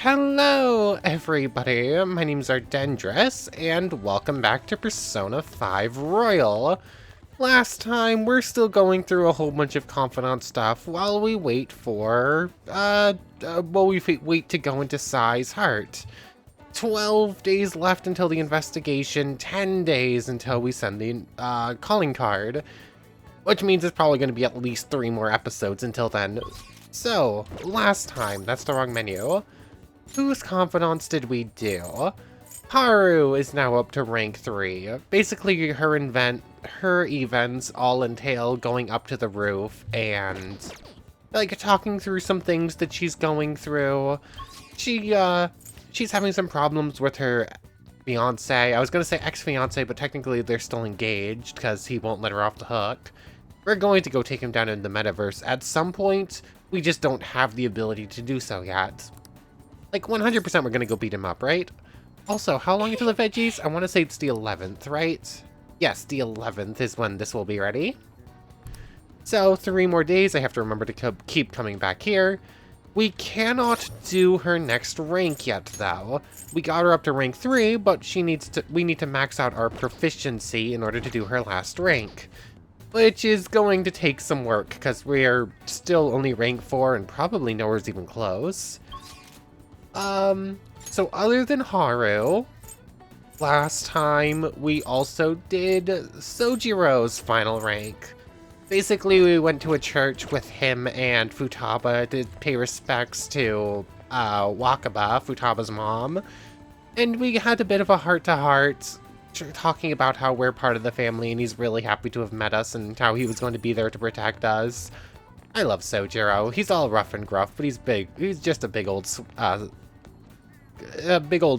Hello, everybody. My name's Ardendris, and welcome back to Persona 5 Royal. Last time, we're still going through a whole bunch of confidant stuff while we wait for, wait to go into Sai's heart. 12 days left until the investigation, 10 days until we send the, calling card. Which means it's probably going to be at least 3 more episodes until then. So, last time, that's the wrong menu. Whose confidants did we do? Haru is now up to rank 3. Basically, her events all entail going up to the roof and, like, talking through some things that she's going through. She's having some problems with her fiance. I was gonna say ex-fiance, but technically they're still engaged because he won't let her off the hook. We're going to go take him down in the metaverse at some point. We just don't have the ability to do so yet. Like, 100% we're gonna go beat him up, right? Also, how long until the veggies? I want to say it's the 11th, right? Yes, the 11th is when this will be ready. So, 3 more days. I have to remember to keep coming back here. We cannot do her next rank yet, though. We got her up to rank 3, but we need to max out our proficiency in order to do her last rank. Which is going to take some work, because we're still only rank 4 and probably nowhere's even close. So other than Haru, last time we also did Sojiro's final rank. Basically, we went to a church with him and Futaba to pay respects to, Wakaba, Futaba's mom. And we had a bit of a heart-to-heart, talking about how we're part of the family and he's really happy to have met us and how he was going to be there to protect us. I love Sojiro. He's all rough and gruff, but he's big. He's just a big old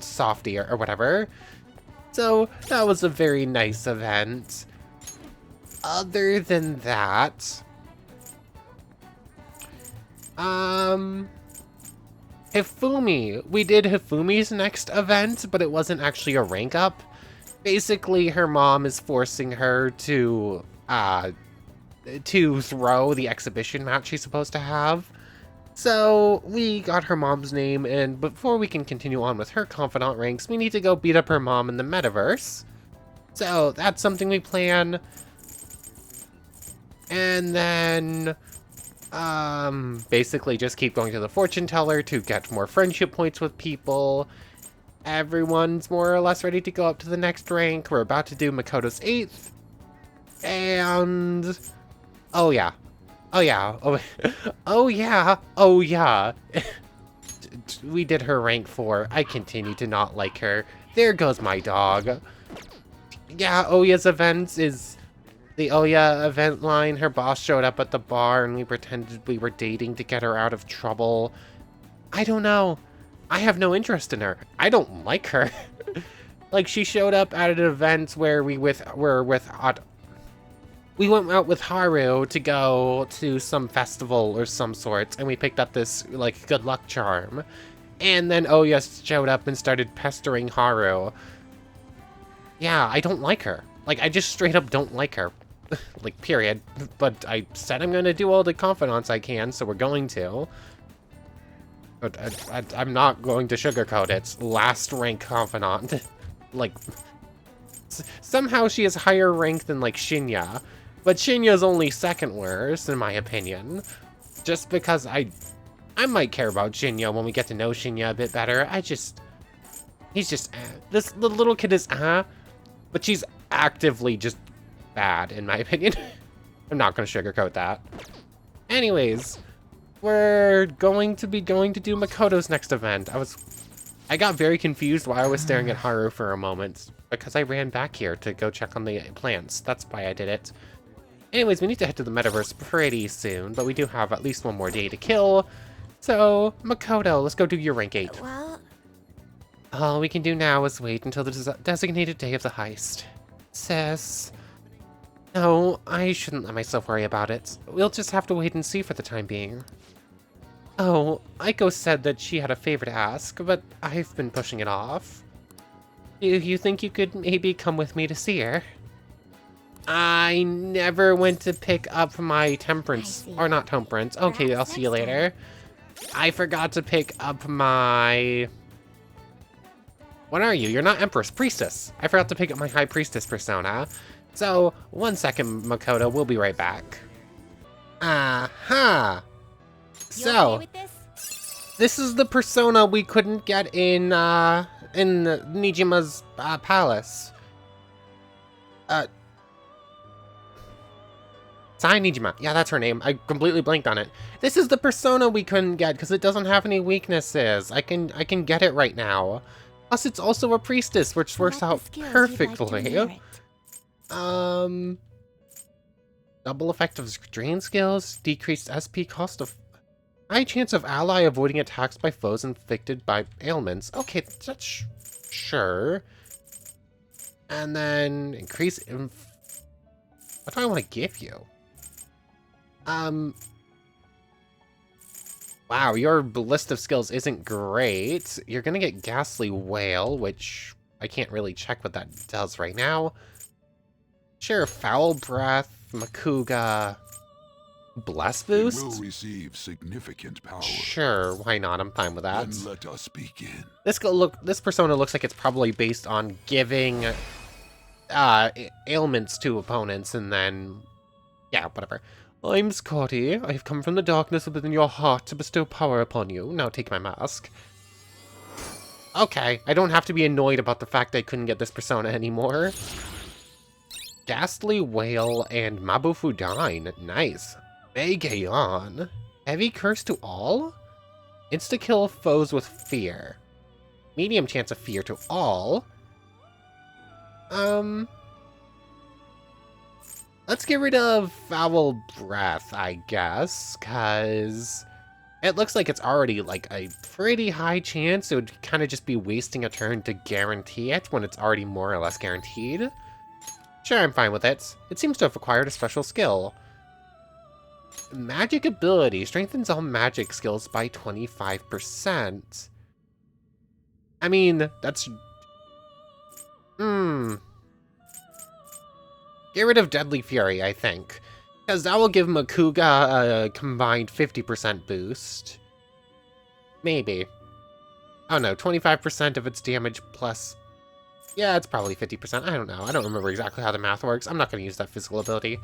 softy or whatever. So that was a very nice event. Other than that, Hifumi. We did Hifumi's next event, but it wasn't actually a rank up. Basically, her mom is forcing her to throw the exhibition match she's supposed to have. So, we got her mom's name, and before we can continue on with her confidant ranks, we need to go beat up her mom in the metaverse. So, that's something we plan. And then, basically just keep going to the fortune teller to get more friendship points with people. Everyone's more or less ready to go up to the next rank. We're about to do Makoto's 8th. And... oh yeah. Oh yeah. Oh yeah. Oh yeah. We did her rank 4. I continue to not like her. There goes my dog. Yeah, Oya's events is... the Oya event line. Her boss showed up at the bar and we pretended we were dating to get her out of trouble. I don't know. I have no interest in her. I don't like her. Like, she showed up at an event where we went out with Haru to go to some festival or some sort, and we picked up this, like, good luck charm. And then Oya showed up and started pestering Haru. Yeah, I don't like her. Like, I just straight up don't like her. Like, period. But I said I'm gonna do all the confidants I can, so we're going to. But I'm not going to sugarcoat it. Last rank confidant. Like, somehow she is higher rank than, like, Shinya. But Shinya's only second worst, in my opinion. Just because I might care about Shinya when we get to know Shinya a bit better. He's just, the little kid is, but she's actively just bad, in my opinion. I'm not going to sugarcoat that. Anyways, we're going to do Makoto's next event. I got very confused while I was staring at Haru for a moment, because I ran back here to go check on the plants. That's why I did it. Anyways, we need to head to the metaverse pretty soon, but we do have at least 1 more day to kill. So, Makoto, let's go do your rank 8. Well, All we can do now is wait until the designated day of the heist. Sis. No, I shouldn't let myself worry about it. We'll just have to wait and see for the time being. Oh, Aiko said that she had a favor to ask, but I've been pushing it off. Do you think you could maybe come with me to see her? I never went to pick up my temperance, or not temperance. Okay, I'll see you later. I forgot to pick up my... What are you? You're not Empress, Priestess. I forgot to pick up my High Priestess persona. So, 1 second, Makoto. We'll be right back. Aha! So, okay with this? This is the persona we couldn't get in Nijima's palace. Sai Nijima. Yeah, that's her name. I completely blanked on it. This is the persona we couldn't get because it doesn't have any weaknesses. I can get it right now. Plus, it's also a priestess, which works out perfectly. Double effect of drain skills, decreased SP cost of high chance of ally avoiding attacks by foes inflicted by ailments. Okay, that's sure. And then increase. What do I want to give you? Wow, your list of skills isn't great. You're gonna get Ghastly Wail, which I can't really check what that does right now. Sure, Foul Breath, Makuga, Bless Boost? It will receive significant power. Sure, why not? I'm fine with that. Then let us begin. This persona looks like it's probably based on giving ailments to opponents and then... Yeah, whatever. I'm Scotty. I have come from the darkness within your heart to bestow power upon you. Now take my mask. Okay, I don't have to be annoyed about the fact I couldn't get this persona anymore. Ghastly Wail and Mabufudine. Nice. Begayon. Heavy Curse to all? Insta-kill foes with fear. Medium chance of fear to all. Let's get rid of Foul Breath, I guess, because it looks like it's already, like, a pretty high chance. It would kind of just be wasting a turn to guarantee it when it's already more or less guaranteed. Sure, I'm fine with it. It seems to have acquired a special skill. Magic ability strengthens all magic skills by 25%. I mean, that's... Get rid of Deadly Fury, I think. Because that will give Makuga a combined 50% boost. Maybe. Oh no, 25% of its damage plus... Yeah, it's probably 50%. I don't know. I don't remember exactly how the math works. I'm not going to use that physical ability.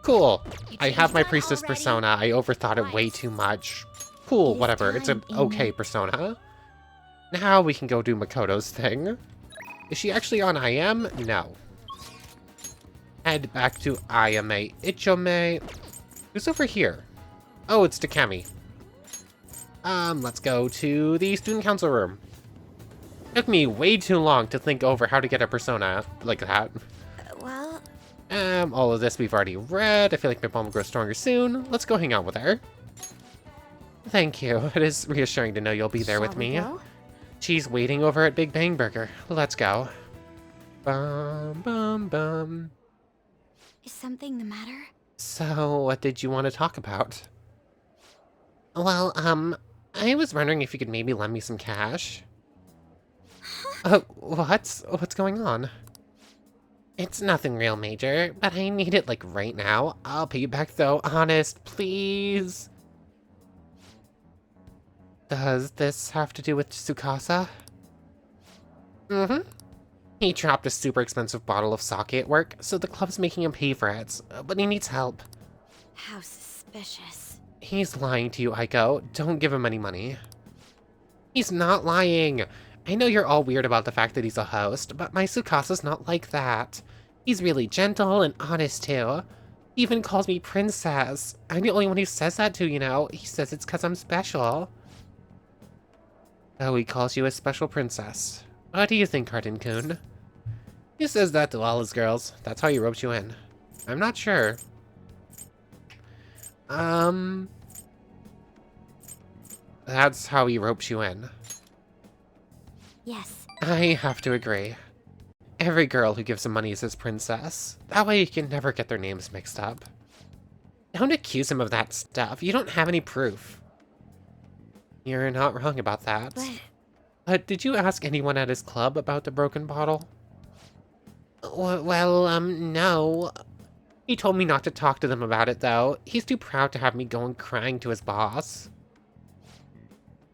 Cool. I have my Priestess persona. I overthought it way too much. Cool, whatever. It's an okay persona. Now we can go do Makoto's thing. Is she actually on IM? No. Head back to Ayame Ichome. Who's over here? Oh, it's Takemi. Let's go to the student council room. Took me way too long to think over how to get a persona like that. Well... all of this we've already read. I feel like my mom will grow stronger soon. Let's go hang out with her. Thank you. It is reassuring to know you'll be there with me. Go? She's waiting over at Big Bang Burger. Let's go. Bum, bum, bum. Is something the matter? So, what did you want to talk about? Well, I was wondering if you could maybe lend me some cash. What's going on? It's nothing real major, but I need it, like, right now. I'll pay you back, though. Honest, please. Does this have to do with Tsukasa? Mm-hmm. He dropped a super expensive bottle of sake at work, so the club's making him pay for it. But he needs help. How suspicious. He's lying to you, Aiko. Don't give him any money. He's not lying. I know you're all weird about the fact that he's a host, but my Tsukasa's not like that. He's really gentle and honest, too. He even calls me princess. I'm the only one who says that to, you know. He says it's because I'm special. Oh, he calls you a special princess. What do you think, Harden-kun? He says that to all his girls. That's how he ropes you in. I'm not sure. That's how he ropes you in. Yes. I have to agree. Every girl who gives him money is his princess. That way you can never get their names mixed up. Don't accuse him of that stuff. You don't have any proof. You're not wrong about that. But did you ask anyone at his club about the broken bottle? Well, no. He told me not to talk to them about it, though. He's too proud to have me going crying to his boss.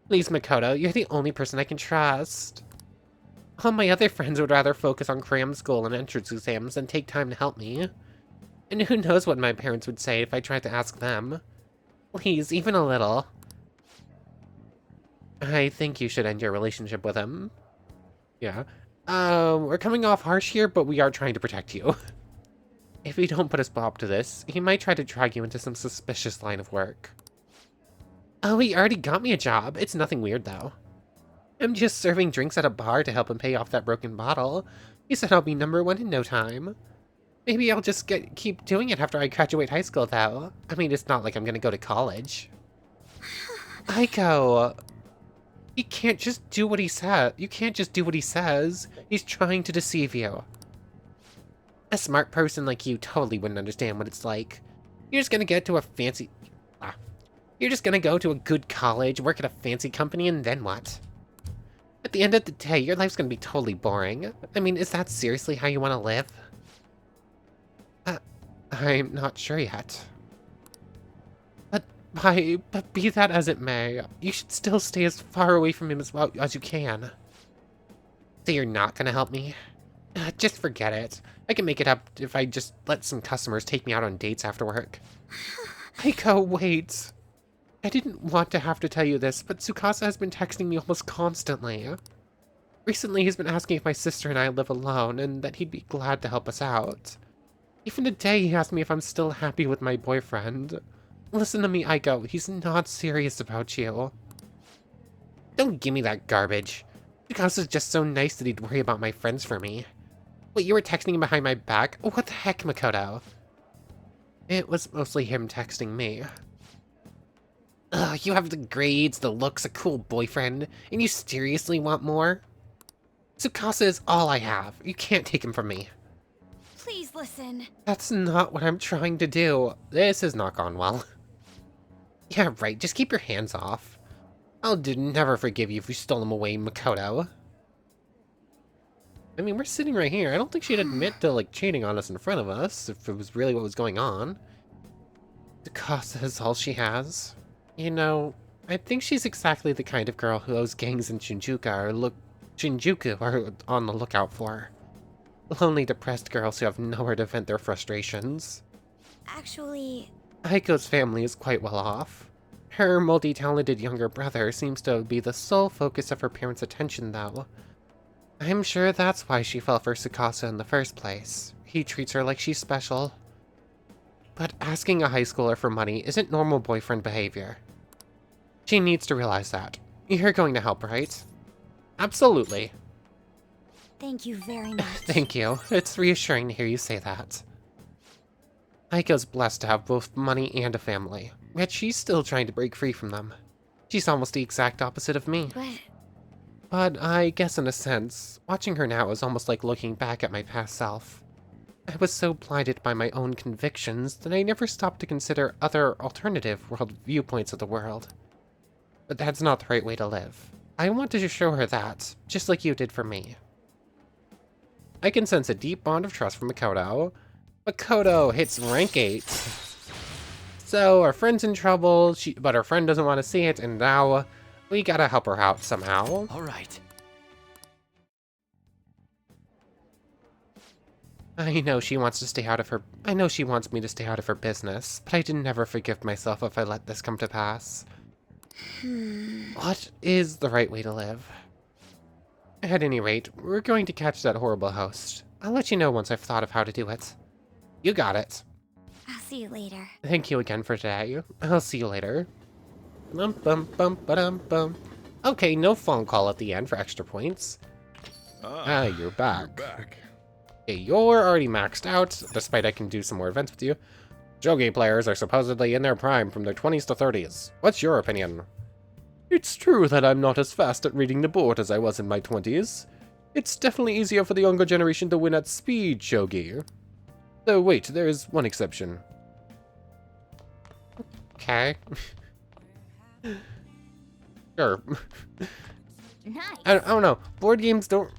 Please, Makoto, you're the only person I can trust. All my other friends would rather focus on cram school and entrance exams than take time to help me. And who knows what my parents would say if I tried to ask them. Please, even a little. I think you should end your relationship with him. Yeah. We're coming off harsh here, but we are trying to protect you. If we don't put a stop to this, he might try to drag you into some suspicious line of work. Oh, he already got me a job. It's nothing weird, though. I'm just serving drinks at a bar to help him pay off that broken bottle. He said I'll be #1 in no time. Maybe I'll just keep doing it after I graduate high school, though. I mean, it's not like I'm gonna go to college. Aiko, he can't just do what he said. You can't just do what he says. He's trying to deceive you. A smart person like you totally wouldn't understand what it's like. You're just gonna get to a fancy... You're just gonna go to a good college, work at a fancy company, and then what? At the end of the day, your life's gonna be totally boring. I mean, is that seriously how you want to live? I'm not sure yet. But be that as it may, you should still stay as far away from him as well as you can. So you're not gonna help me? Just forget it. I can make it up if I just let some customers take me out on dates after work. Aiko, wait. I didn't want to have to tell you this, but Tsukasa has been texting me almost constantly. Recently, he's been asking if my sister and I live alone, and that he'd be glad to help us out. Even today, he asked me if I'm still happy with my boyfriend. Listen to me, Aiko. He's not serious about you. Don't give me that garbage. Tsukasa's just so nice that he'd worry about my friends for me. Wait, you were texting him behind my back? What the heck, Makoto? It was mostly him texting me. Ugh, you have the grades, the looks, a cool boyfriend, and you seriously want more? Tsukasa is all I have. You can't take him from me. Please listen. That's not what I'm trying to do. This has not gone well. Yeah, right, just keep your hands off. I'll never forgive you if you stole him away, Makoto. I mean, we're sitting right here. I don't think she'd admit to, like, cheating on us in front of us, if it was really what was going on. Tsukasa is all she has. You know, I think she's exactly the kind of girl who those gangs in Shinjuku are on the lookout for. Lonely, depressed girls who have nowhere to vent their frustrations. Actually... Aiko's family is quite well off. Her multi-talented younger brother seems to be the sole focus of her parents' attention, though. I'm sure that's why she fell for Tsukasa in the first place. He treats her like she's special. But asking a high schooler for money isn't normal boyfriend behavior. She needs to realize that. You're going to help, right? Absolutely. Thank you very much. Thank you. It's reassuring to hear you say that. Aiko's blessed to have both money and a family, yet she's still trying to break free from them. She's almost the exact opposite of me. But I guess in a sense, watching her now is almost like looking back at my past self. I was so blinded by my own convictions that I never stopped to consider other alternative viewpoints of the world. But that's not the right way to live. I wanted to show her that, just like you did for me. I can sense a deep bond of trust from Makoto. Makoto hits rank 8. So our friend's in trouble, but her friend doesn't want to see it, and now we gotta help her out somehow. All right. I know she wants me to stay out of her business, but I can never forgive myself if I let this come to pass. What is the right way to live? At any rate, we're going to catch that horrible host. I'll let you know once I've thought of how to do it. You got it. I'll see you later. Thank you again for today. I'll see you later. Bum bum bum ba-dum bum. Okay, no phone call at the end for extra points. You're back. Okay, you're already maxed out, despite I can do some more events with you. Shogi players are supposedly in their prime from their 20s to 30s. What's your opinion? It's true that I'm not as fast at reading the board as I was in my 20s. It's definitely easier for the younger generation to win at speed, Shogi. Though wait, there is one exception. Okay. Sure. Nice. I don't know. Board games don't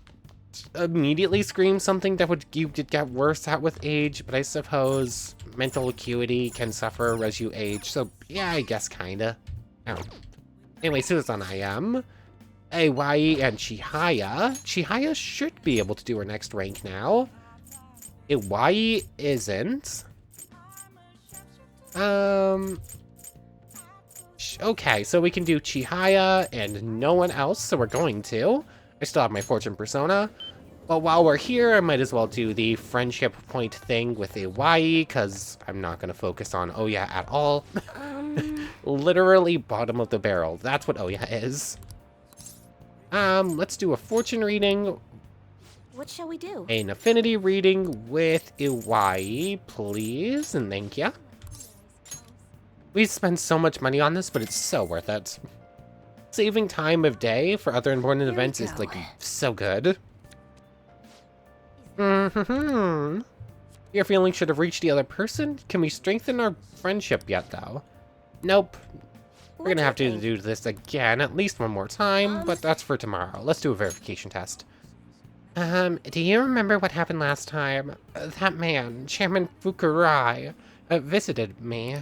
immediately scream something that you get worse at with age, but I suppose mental acuity can suffer as you age, so yeah, I guess kinda. Oh. Anyway, Susan, I am. Iwai and Chihaya. Chihaya should be able to do her next rank now. Iwai isn't. Okay, so we can do Chihaya and no one else, so we're going to. I still have my Fortune Persona. But while we're here, I might as well do the friendship point thing with Iwai, because I'm not going to focus on Oya at all. Literally bottom of the barrel. That's what Oya is. Let's do a fortune reading. What shall we do? An affinity reading with Iwai, please, and thank you. We spend so much money on this, but it's so worth it. Saving time of day for other important events is, like, so good. Your feelings should have reached the other person? Can we strengthen our friendship yet, though? Nope. We're gonna have to do this again at least one more time, but that's for tomorrow. Let's do a verification test. Do you remember what happened last time? That man, Chairman Fukurai, visited me.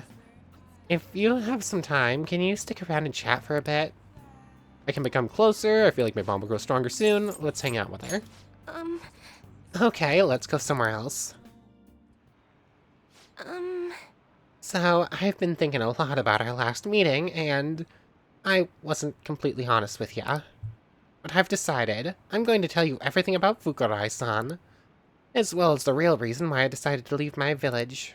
If you have some time, can you stick around and chat for a bit? I can become closer. I feel like my bond will grow stronger soon. Let's hang out with her. Okay, let's go somewhere else. So, I've been thinking a lot about our last meeting, and I wasn't completely honest with ya. But I've decided I'm going to tell you everything about Fukurai-san, as well as the real reason why I decided to leave my village.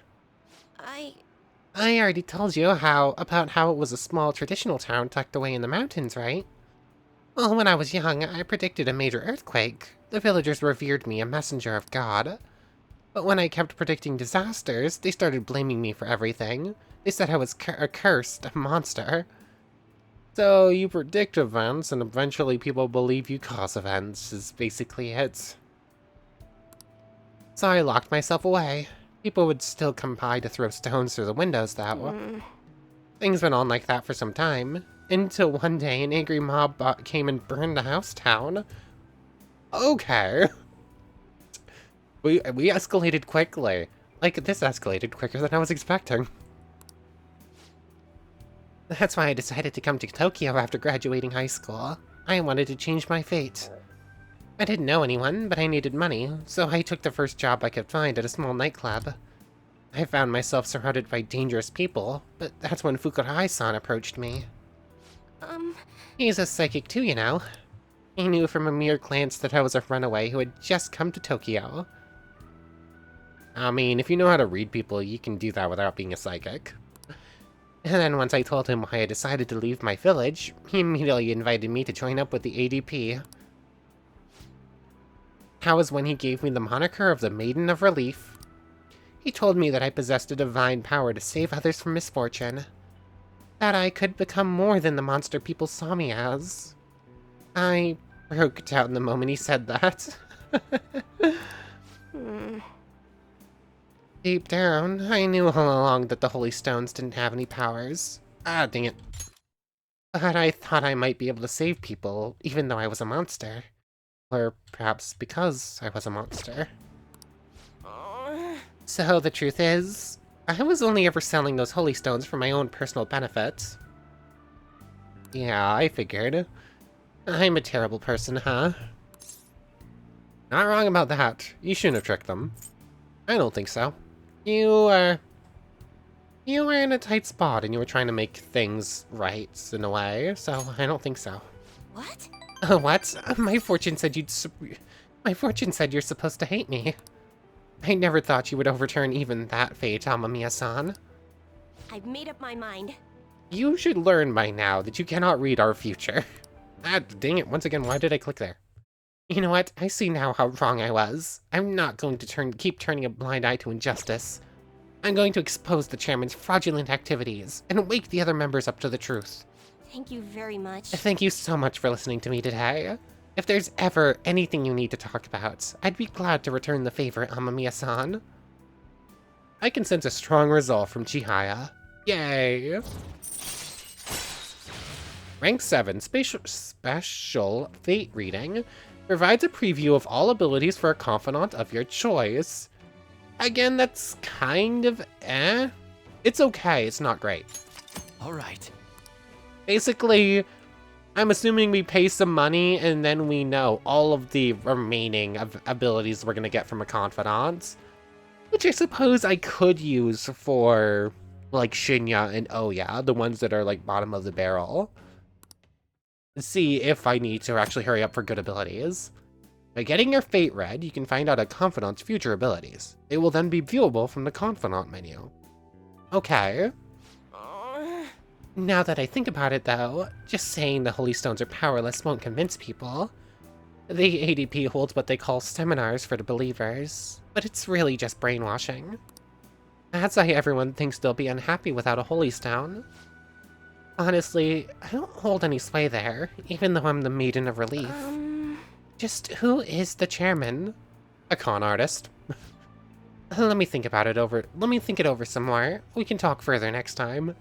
I already told you about how it was a small traditional town tucked away in the mountains, right? Well, when I was young, I predicted a major earthquake. The villagers revered me a messenger of God. But when I kept predicting disasters, they started blaming me for everything. They said I was accursed, a monster. So you predict events, and eventually people believe you cause events, is basically it. So I locked myself away. People would still come by to throw stones through the windows, though. Things went on like that for some time, until one day an angry mob came and burned the house down. Okay. We escalated quickly. Like, this escalated quicker than I was expecting. That's why I decided to come to Tokyo after graduating high school. I wanted to change my fate. I didn't know anyone, but I needed money, so I took the first job I could find at a small nightclub. I found myself surrounded by dangerous people, but that's when Fukurai-san approached me. He's a psychic too, you know. He knew from a mere glance that I was a runaway who had just come to Tokyo. I mean, if you know how to read people, you can do that without being a psychic. And then once I told him why I decided to leave my village, he immediately invited me to join up with the ADP. That was when he gave me the moniker of the Maiden of Relief. He told me that I possessed a divine power to save others from misfortune. That I could become more than the monster people saw me as. I broke down the moment he said that. Deep down, I knew all along that the Holy Stones didn't have any powers. Ah, dang it. But I thought I might be able to save people, even though I was a monster. Or perhaps because I was a monster. So the truth is, I was only ever selling those Holy Stones for my own personal benefit. Yeah, I figured. I'm a terrible person, huh? Not wrong about that. You shouldn't have tricked them. I don't think so. You were in a tight spot and you were trying to make things right in a way, so I don't think so. What? What? My fortune said you're supposed to hate me. I never thought you would overturn even that fate, Amamiya-san. I've made up my mind. You should learn by now that you cannot read our future. Ah, dang it, once again, why did I click there? You know what? I see now how wrong I was. I'm not going to keep turning a blind eye to injustice. I'm going to expose the chairman's fraudulent activities and wake the other members up to the truth. Thank you very much. Thank you so much for listening to me today. If there's ever anything you need to talk about, I'd be glad to return the favor, Amamiya-san. I can sense a strong resolve from Chihaya. Yay! Rank 7 Special Fate Reading provides a preview of all abilities for a confidant of your choice. Again, that's kind of eh. It's okay, it's not great. All right. Basically, I'm assuming we pay some money and then we know all of the remaining abilities we're gonna get from a confidant. Which I suppose I could use for, like, Shinya and Oya, the ones that are, like, bottom of the barrel. See if I need to actually hurry up for good abilities. By getting your fate read, you can find out a confidant's future abilities. They will then be viewable from the confidant menu. Okay. Now that I think about it, though, just saying the Holy Stones are powerless won't convince people. The ADP holds what they call seminars for the believers, but it's really just brainwashing. That's why everyone thinks they'll be unhappy without a Holy Stone. Honestly, I don't hold any sway there, even though I'm the Maiden of Relief. Just who is the chairman? A con artist. Let me think it over some more. We can talk further next time.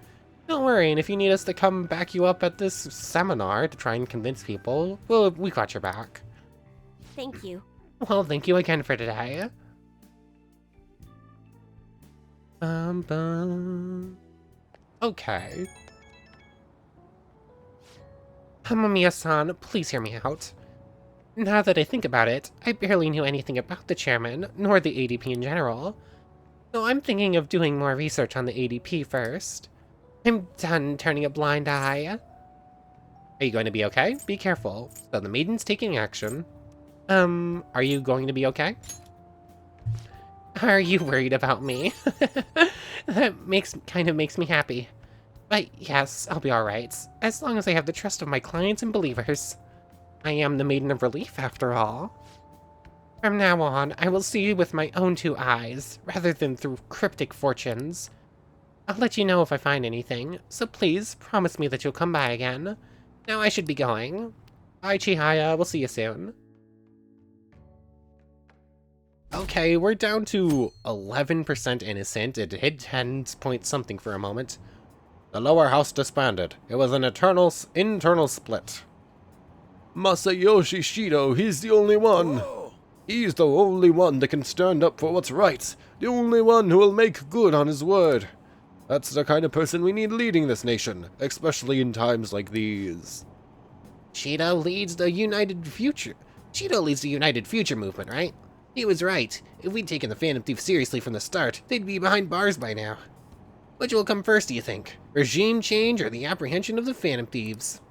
Don't worry, and if you need us to come back you up at this seminar to try and convince people, well, we got your back. Thank you. Well, thank you again for today. Okay. Hamamiya-san, please hear me out. Now that I think about it, I barely knew anything about the chairman, nor the ADP in general. So I'm thinking of doing more research on the ADP first. I'm done turning a blind eye. Are you going to be okay? Be careful. So the maiden's taking action. Are you going to be okay? Are you worried about me? That kind of makes me happy. But yes, I'll be alright, as long as I have the trust of my clients and believers. I am the Maiden of Relief, after all. From now on, I will see you with my own two eyes, rather than through cryptic fortunes. I'll let you know if I find anything, so please promise me that you'll come by again. Now I should be going. Bye, Chihaya, we'll see you soon. Okay, we're down to 11% innocent. It hit 10 point something for a moment. The lower house disbanded. It was an internal split. Masayoshi Shido, he's the only one. He's the only one that can stand up for what's right. The only one who will make good on his word. That's the kind of person we need leading this nation, especially in times like these. Shido leads the United Future movement, right? He was right. If we'd taken the Phantom Thieves seriously from the start, they'd be behind bars by now. Which will come first, do you think? Regime change or the apprehension of the Phantom Thieves?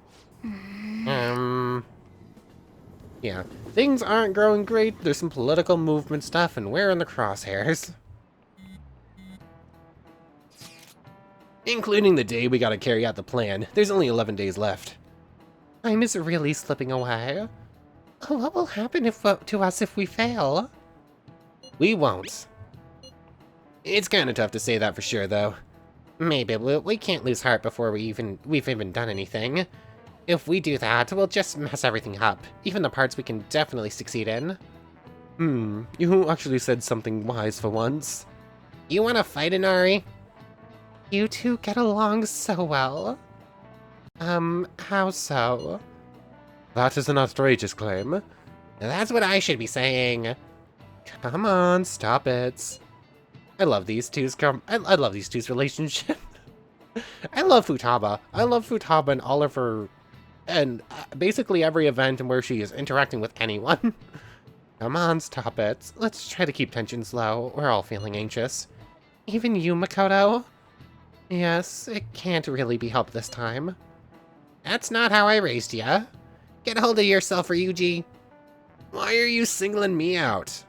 Yeah, things aren't growing great. There's some political movement stuff, and we're in the crosshairs. Including the day we gotta carry out the plan. There's only 11 days left. Time is really slipping away. What will happen to us if we fail? We won't. It's kinda tough to say that for sure, though. Maybe we can't lose heart before we've even done anything. If we do that, we'll just mess everything up, even the parts we can definitely succeed in. You actually said something wise for once. You wanna fight, Inari? You two get along so well. How so? That is an outrageous claim. That's what I should be saying. Come on, stop it. I love these two's I love these two's relationship. I love Futaba. I love Futaba and all of her, and basically every event where she is interacting with anyone. Come on, stop it. Let's try to keep tensions low. We're all feeling anxious. Even you, Makoto? Yes, it can't really be helped this time. That's not how I raised ya. Get a hold of yourself, Ryuji. Why are you singling me out?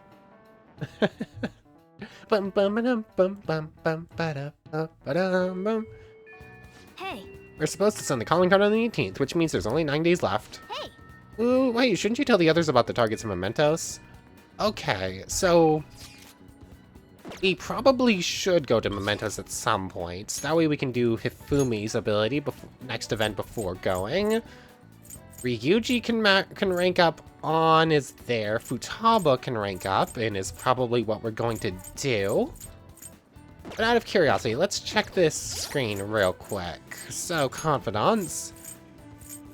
Bum bum bum bum bum bum ba bum. Hey. We're supposed to send the calling card on the 18th, which means there's only 9 days left. Hey. Ooh, wait, shouldn't you tell the others about the targets and mementos? Okay, so we probably should go to mementos at some point. That way we can do Hifumi's ability next event before going. Ryuji can rank up on is there. Futaba can rank up and is probably what we're going to do. But out of curiosity, let's check this screen real quick. So, confidants.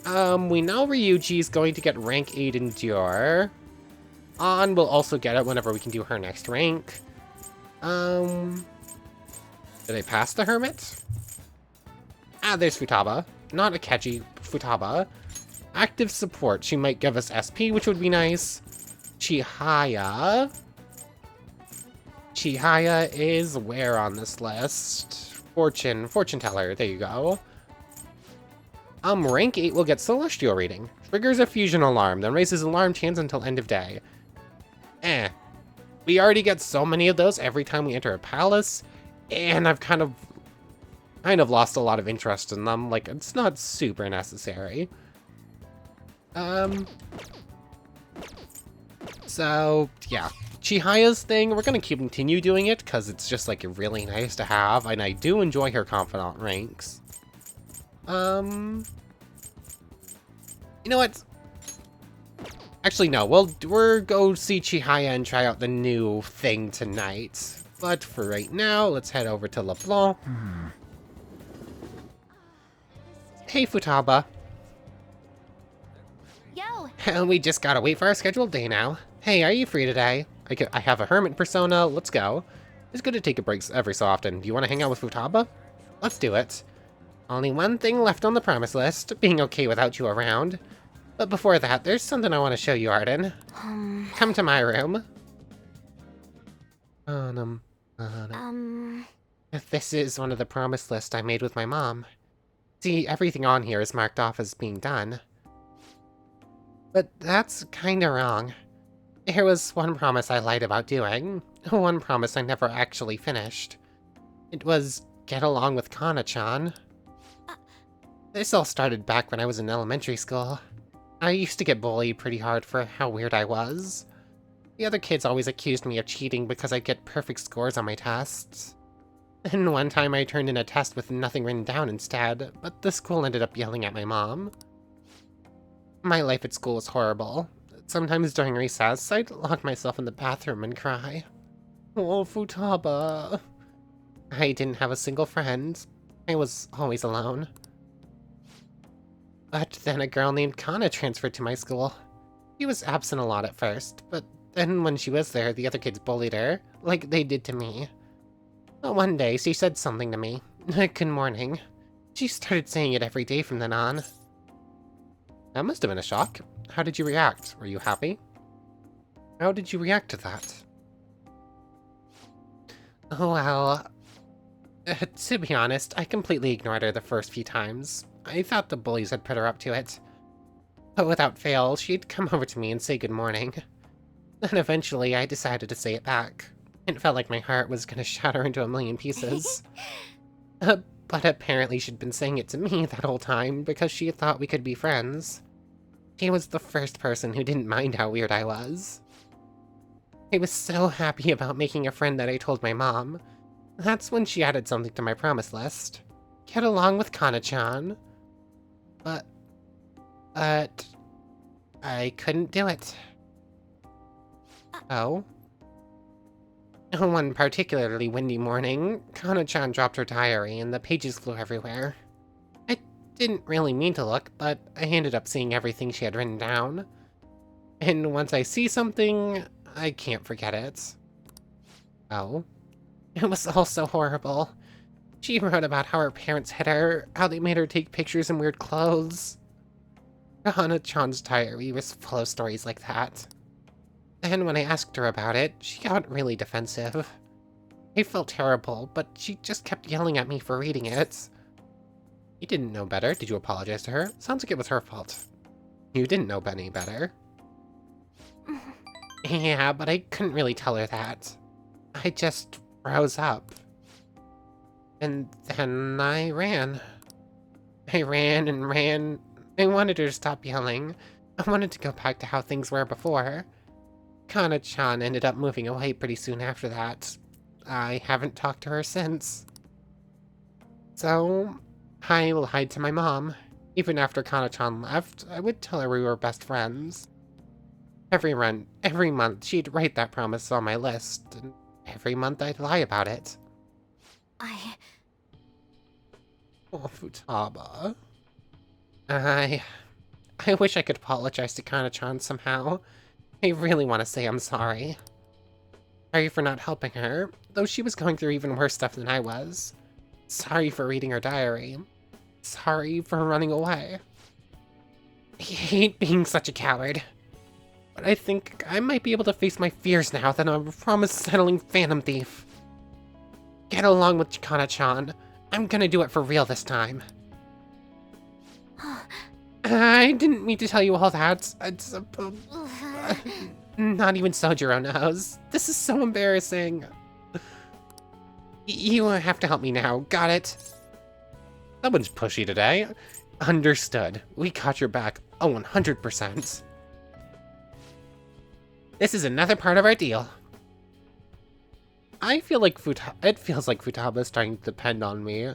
We know Ryuji's going to get rank 8 Endure. An will also get it whenever we can do her next rank. Did I pass the Hermit? Ah, there's Futaba. not Akechi, Futaba. Active support. She might give us SP, which would be nice. Chihaya. Chihaya is where on this list? Fortune teller. There you go. Rank 8 will get Celestial reading. Triggers a fusion alarm, then raises alarm chance until end of day. We already get so many of those every time we enter a palace, and I've kind of lost a lot of interest in them. Like, it's not super necessary. So, yeah. Chihaya's thing, we're gonna continue doing it, because it's just, like, really nice to have, and I do enjoy her confidant ranks. You know what? Actually, no, we're go see Chihaya and try out the new thing tonight. But for right now, let's head over to LeBlanc. Hey, Futaba. Yo! We just gotta wait for our scheduled day now. Hey, are you free today? I have a hermit persona, let's go. It's good to take a break every so often. Do you want to hang out with Futaba? Let's do it. Only one thing left on the promise list, being okay without you around. But before that, there's something I want to show you, Arden. Come to my room. This is one of the promise lists I made with my mom. See, everything on here is marked off as being done. But that's kinda wrong. There was one promise I lied about doing. One promise I never actually finished. It was get along with Kana-chan. This all started back when I was in elementary school. I used to get bullied pretty hard for how weird I was. The other kids always accused me of cheating because I'd get perfect scores on my tests. And one time I turned in a test with nothing written down instead, but the school ended up yelling at my mom. My life at school was horrible. Sometimes during recess, I'd lock myself in the bathroom and cry. Oh, Futaba. I didn't have a single friend. I was always alone. But then a girl named Kana transferred to my school. She was absent a lot at first, but then when she was there, the other kids bullied her, like they did to me. But one day, she said something to me. Good morning. She started saying it every day from then on. That must have been a shock. How did you react? Were you happy? How did you react to that? Oh, well... to be honest, I completely ignored her the first few times. I thought the bullies had put her up to it. But without fail, she'd come over to me and say good morning. Then eventually, I decided to say it back. It felt like my heart was gonna shatter into a million pieces. But apparently she'd been saying it to me that whole time because she thought we could be friends. She was the first person who didn't mind how weird I was. I was so happy about making a friend that I told my mom. That's when she added something to my promise list. Get along with Kana-chan. But I couldn't do it. Oh? One particularly windy morning, Kana-chan dropped her diary and the pages flew everywhere. I didn't really mean to look, but I ended up seeing everything she had written down. And once I see something, I can't forget it. Oh? It was all so horrible. She wrote about how her parents hit her, how they made her take pictures in weird clothes. Kana-chan's diary was full of stories like that. And when I asked her about it, she got really defensive. I felt terrible, but she just kept yelling at me for reading it. You didn't know better. Did you apologize to her? Sounds like it was her fault. You didn't know any better. Yeah, but I couldn't really tell her that. I just rose up. And then I ran. I ran and ran. I wanted her to stop yelling. I wanted to go back to how things were before. Kana-chan ended up moving away pretty soon after that. I haven't talked to her since. So, I lied to my mom. Even after Kana-chan left, I would tell her we were best friends. Every month, she'd write that promise on my list, and every month I'd lie about it. Oh, Futaba. I wish I could apologize to Kana-chan somehow. I really want to say I'm sorry. Sorry for not helping her, though she was going through even worse stuff than I was. Sorry for reading her diary. Sorry for running away. I hate being such a coward. But I think I might be able to face my fears now that I'm promised settling Phantom Thief. Get along with Chikana-chan. I'm gonna do it for real this time. I didn't mean to tell you all that. Not even Sojiro knows. This is so embarrassing. You have to help me now, got it? Someone's pushy today. Understood. We got your back. Oh, 100%. This is another part of our deal. I feel like it feels like Futaba is starting to depend on me.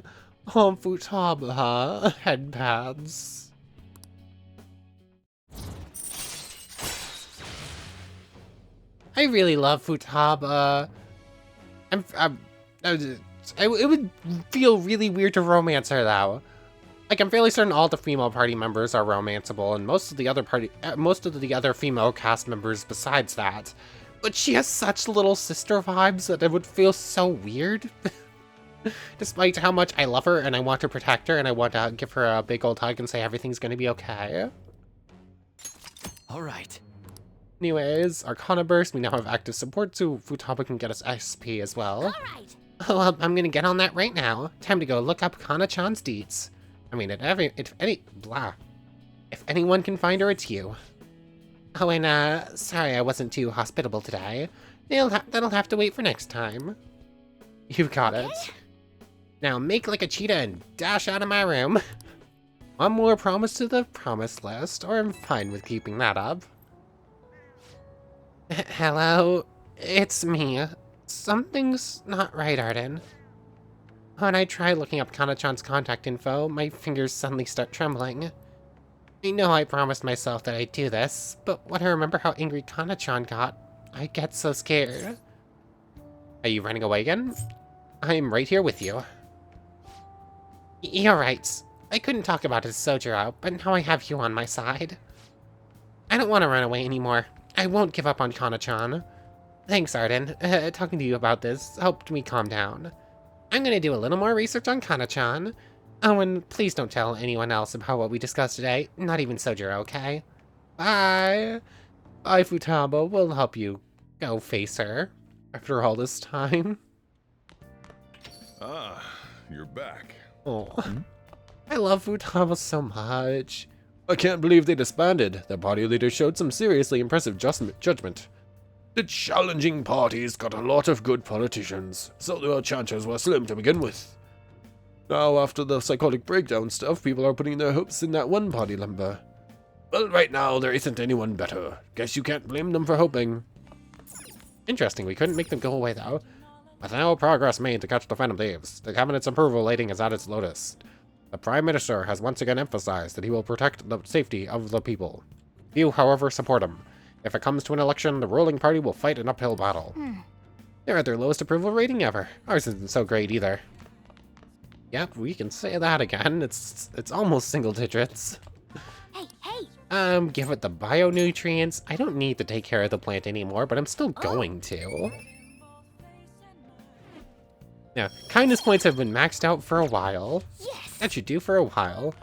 Oh, Futaba. Headpads. I really love Futaba. It would feel really weird to romance her, though. Like, I'm fairly certain all the female party members are romanceable, and most of the other female cast members besides that. But she has such little sister vibes that it would feel so weird. Despite how much I love her, and I want to protect her, and I want to give her a big old hug and say everything's gonna be okay. Alright. Anyways, Arcana Burst, we now have active support, so Futaba can get us XP as well. Alright. Oh, well, I'm gonna get on that right now. Time to go look up Kana-chan's deeds. I mean, if anyone can find her, it's you. Oh, and, sorry I wasn't too hospitable today. That'll have to wait for next time. You've got it. Now make like a cheetah and dash out of my room. One more promise to the promise list, or I'm fine with keeping that up. Hello? It's me. Something's not right, Arden. When I try looking up Kana-chan's contact info, my fingers suddenly start trembling. I know I promised myself that I'd do this, but when I remember how angry Kana-chan got, I get so scared. Are you running away again? I'm right here with you. You're right. I couldn't talk about his Sojiro, but now I have you on my side. I don't want to run away anymore. I won't give up on Kana-chan. Thanks, Arden. Talking to you about this helped me calm down. I'm gonna do a little more research on Kana-chan. Oh, and please don't tell anyone else about what we discussed today. Not even Sojiro, okay? Bye! Bye, Futaba. We'll help you go face her. After all this time. Ah, you're back. Oh, I love Futaba so much. I can't believe they disbanded. Their party leader showed some seriously impressive judgment. The challenging party's got a lot of good politicians, so their chances were slim to begin with. Now, after the psychotic breakdown stuff, people are putting their hopes in that one party member. Well, right now, there isn't anyone better. Guess you can't blame them for hoping. Interesting, we couldn't make them go away, though. With no progress made to catch the Phantom Thieves, the Cabinet's approval rating is at its lowest. The Prime Minister has once again emphasized that he will protect the safety of the people. Few, however, support him. If it comes to an election, the ruling party will fight an uphill battle. They're at their lowest approval rating ever. Ours isn't so great either. Yep, we can say that again. It's almost single digits. Hey! Give it the bio-nutrients. I don't need to take care of the plant anymore, but I'm still going to. Now, kindness points have been maxed out for a while. Yes! That should do for a while.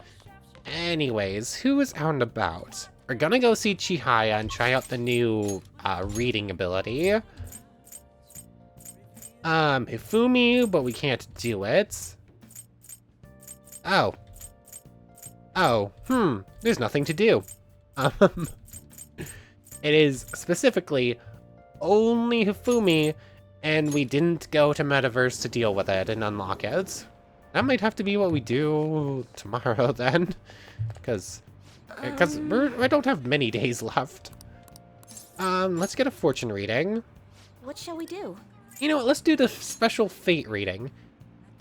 Anyways, who is out and about? We're gonna go see Chihaya and try out the new reading ability. Hifumi, but we can't do it. Oh. There's nothing to do. It is specifically only Hifumi, and we didn't go to Metaverse to deal with it and unlock it. That might have to be what we do tomorrow then, because I don't have many days left. Let's get a fortune reading. What shall we do? You know what, let's do the special fate reading.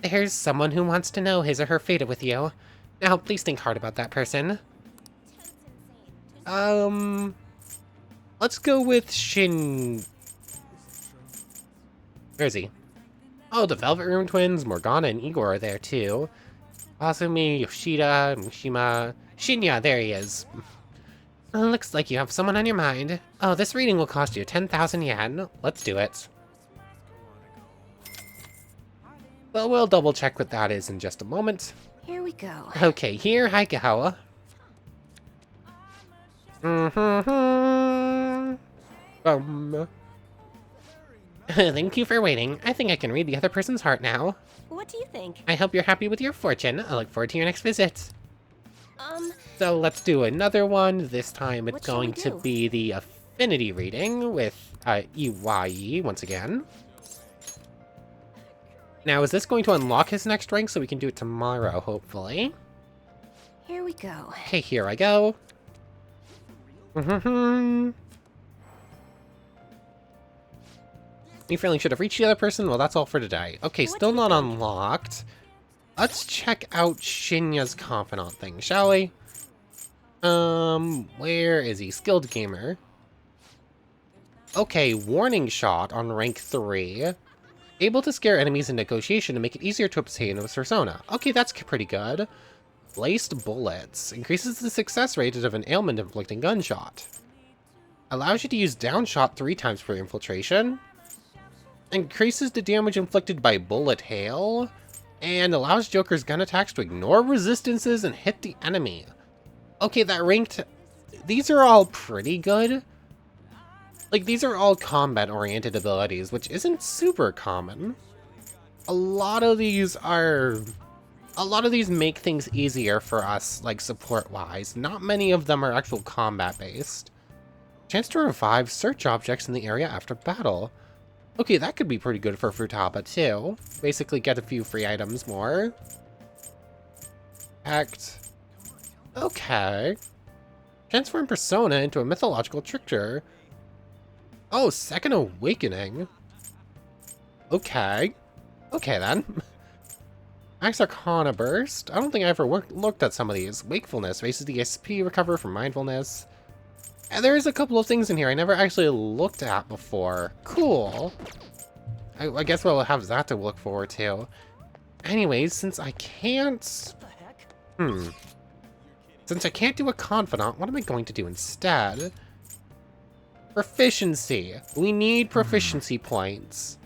There's someone who wants to know his or her fate with you. Now, please think hard about that person. Let's go with Shin... Where is he? Oh, the Velvet Room twins, Morgana and Igor are there too. Asumi, Yoshida, Mishima... Shinya, there he is. Looks like you have someone on your mind. Oh, this reading will cost you 10,000 yen. Let's do it. Well, we'll double check what that is in just a moment. Here we go. Okay, here I go. Thank you for waiting. I think I can read the other person's heart now. What do you think? I hope you're happy with your fortune. I look forward to your next visit. So let's do another one. This time it's What shall we going to do? be the affinity reading with EYE once again. Now, is this going to unlock his next rank so we can do it tomorrow, hopefully? Here we go. Okay, here I go. You feeling should have reached the other person? Well, that's all for today. Okay, What still do you not think? unlocked. Let's check out Shinya's confidant thing, shall we? Where is he? Skilled gamer. Okay, warning shot on rank 3. Able to scare enemies in negotiation to make it easier to obtain a persona. Okay, that's pretty good. Laced bullets. Increases the success rate of an ailment inflicting gunshot. Allows you to use downshot 3 times per infiltration. Increases the damage inflicted by bullet hail. And allows Joker's gun attacks to ignore resistances and hit the enemy. Okay, that ranked... These are all pretty good. Like, these are all combat-oriented abilities, which isn't super common. A lot of these make things easier for us, like, support-wise. Not many of them are actual combat-based. Chance to revive search objects in the area after battle. Okay, that could be pretty good for Futaba, too. Basically get a few free items more. Act. Okay. Transform Persona into a mythological trickster. Oh, Second Awakening. Okay. Okay, then. Max Arcana Burst. I don't think I ever looked at some of these. Wakefulness. Raises the SP. Recover from mindfulness. And there is a couple of things in here I never actually looked at before. Cool. I guess we'll have that to look forward to. Anyways, since I can't... Since I can't do a confidant, what am I going to do instead? Proficiency. We need proficiency points.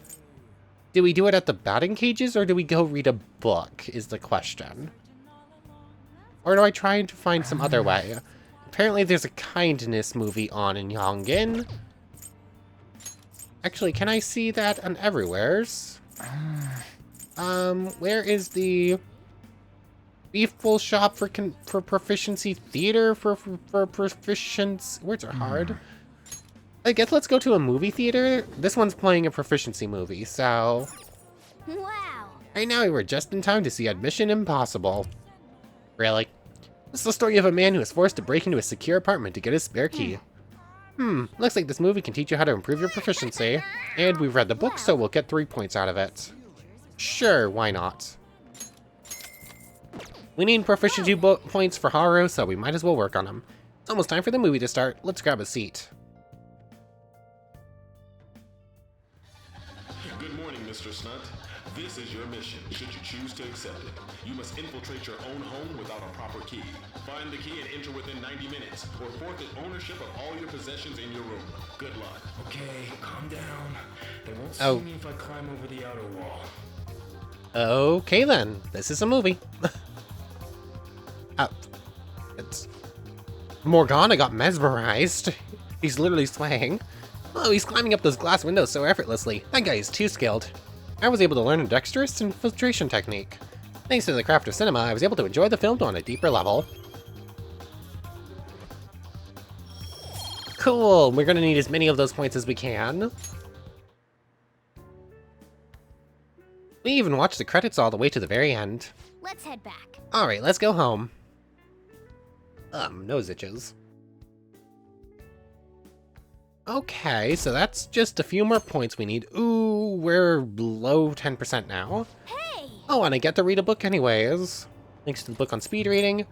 Do we do it at the batting cages, or do we go read a book, is the question. Or do I try to find some other way? Apparently there's a kindness movie on in Yongin. Actually, can I see that on Everywheres? Where is the beef bowl shop for proficiency theater for proficiency? Words are hard. I guess let's go to a movie theater. This one's playing a proficiency movie, so... Wow. Right now we're just in time to see Admission Impossible. Really? This is the story of a man who is forced to break into a secure apartment to get his spare key. Looks like this movie can teach you how to improve your proficiency. And we've read the book, so we'll get 3 points out of it. Sure, why not? We need proficiency points for Haru, so we might as well work on them. It's almost time for the movie to start. Let's grab a seat. Good morning, Mr. Snunt. This is your mission, should you choose to accept it. You must infiltrate your own home without a proper key. Find the key and enter within 90 minutes, or forfeit ownership of all your possessions in your room. Good luck. Okay, calm down. They won't see Oh. me if I climb over the outer wall. Okay then, this is a movie. It's... Morgana got mesmerized. He's literally swaying. Oh, he's climbing up those glass windows so effortlessly. That guy is too skilled. I was able to learn a dexterous infiltration technique. Thanks to the craft of cinema, I was able to enjoy the film on a deeper level. Cool, we're gonna need as many of those points as we can. We even watched the credits all the way to the very end. Let's head back. Alright, let's go home. Nose itches. Okay, so that's just a few more points we need. Ooh, we're below 10% now. Hey! Oh, and I get to read a book anyways. Thanks to the book on speed reading.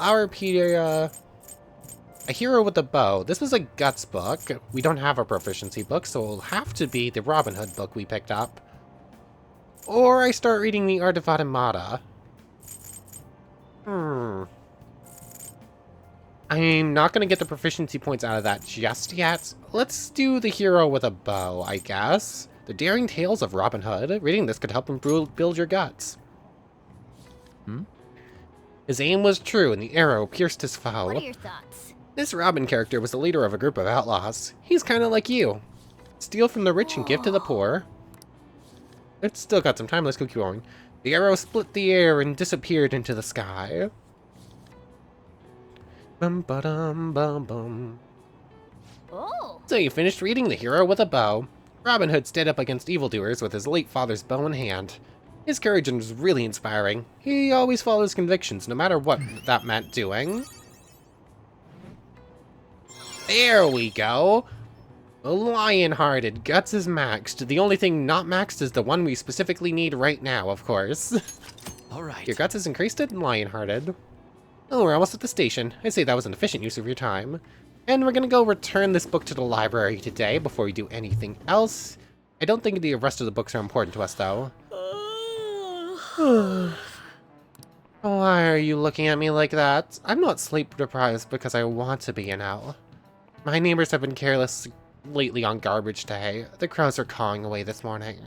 Our A Hero with a Bow. This was a Guts book. We don't have a proficiency book, so it'll have to be the Robin Hood book we picked up. Or I start reading the Art of Automata. I'm not going to get the proficiency points out of that just yet. Let's do the Hero with a Bow, I guess. The Daring Tales of Robin Hood. Reading this could help improve, build your guts. His aim was true, and the arrow pierced his What foe. are your thoughts? This Robin character was the leader of a group of outlaws. He's kind of like you. Steal from the rich and give to the poor. It's still got some time, let's keep going. The arrow split the air and disappeared into the sky. Bum ba dum bum bum. Oh, So you finished reading The Hero with a Bow. Robin Hood stood up against evildoers with his late father's bow in hand. His courage was really inspiring. He always followed his convictions, no matter what that meant doing. There we go! Lion-hearted, guts is maxed. The only thing not maxed is the one we specifically need right now, of course. Alright. Your guts is increased and lion-hearted. Oh, we're almost at the station. I'd say that was an efficient use of your time. And we're gonna go return this book to the library today before we do anything else. I don't think the rest of the books are important to us, though. Why are you looking at me like that? I'm not sleep deprived because I want to be, you know. My neighbors have been careless lately on garbage day. The crows are cawing away this morning.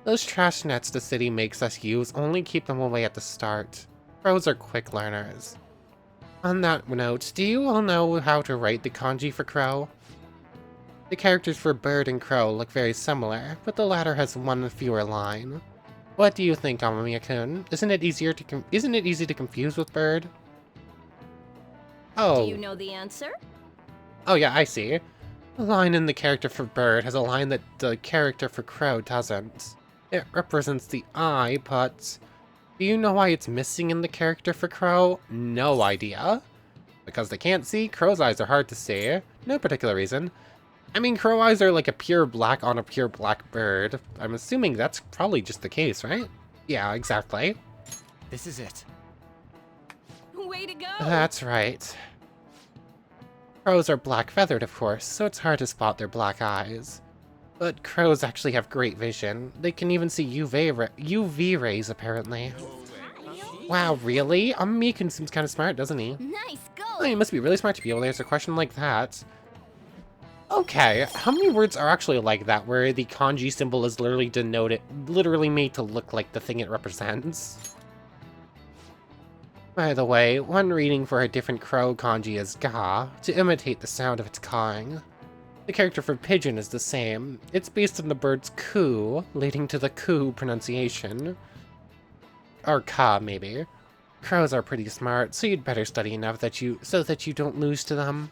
Those trash nets the city makes us use only keep them away at the start. Crows are quick learners. On that note, do you all know how to write the kanji for crow? The characters for bird and crow look very similar, but the latter has one fewer line. What do you think, Amamiya-kun? Isn't it easy to confuse with bird? Oh. do you know the answer? Oh yeah, I see. The line in the character for bird has a line that the character for crow doesn't. It represents the eye, but do you know why it's missing in the character for crow? No idea. Because they can't see, crow's eyes are hard to see. No particular reason. I mean, crow eyes are like a pure black on a pure black bird. I'm assuming that's probably just the case, right? Yeah, exactly. This is it. Way to go! That's right. Crows are black-feathered, of course, so it's hard to spot their black eyes. But crows actually have great vision. They can even see UV rays, apparently. Wow, really? Amamiya-kun seems kind of smart, doesn't he? Nice Oh, going! you must be really smart to be able to answer a question like that. Okay, how many words are actually like that, where the kanji symbol is literally made to look like the thing it represents? By the way, one reading for a different crow kanji is ga, to imitate the sound of its cawing. The character for pigeon is the same. It's based on the bird's coo, leading to the coo pronunciation. Or ka, maybe. Crows are pretty smart, so you'd better study enough so that you don't lose to them.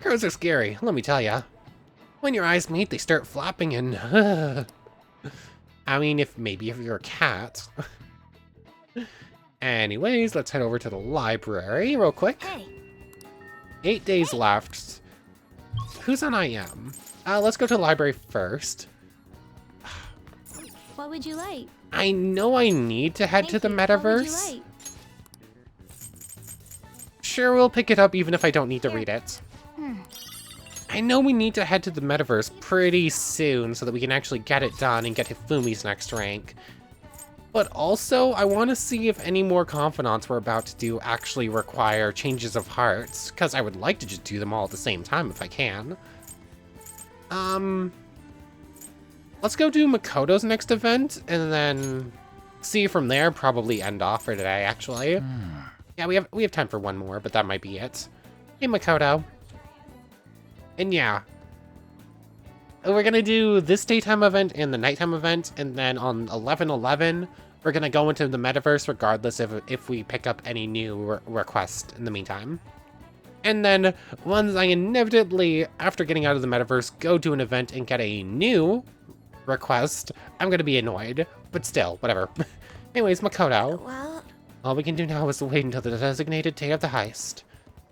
Crows are scary, let me tell ya. When your eyes meet, they start flapping and... I mean, if you're a cat. Anyways, let's head over to the library real quick. Hey, 8 days left. Who's on IM? Let's go to the library first. what would you like? I know I need to head to the Thank you. What would you metaverse. like? Sure, we'll pick it up even if I don't need to read it. Hmm. I know we need to head to the metaverse pretty soon so that we can actually get it done and get Hifumi's next rank. But also, I want to see if any more confidants we're about to do actually require changes of hearts, because I would like to just do them all at the same time if I can. Let's go do Makoto's next event, and then see from there, probably end off for today, actually. Yeah, we have time for one more, but that might be it. Hey, Makoto. And yeah. We're gonna do this daytime event and the nighttime event, and then on 11/11, we're gonna go into the metaverse regardless if we pick up any new requests in the meantime. And then, once I inevitably, after getting out of the metaverse, go to an event and get a new request, I'm gonna be annoyed. But still, whatever. Anyways, Makoto. Well, All we can do now is wait until the designated day of the heist.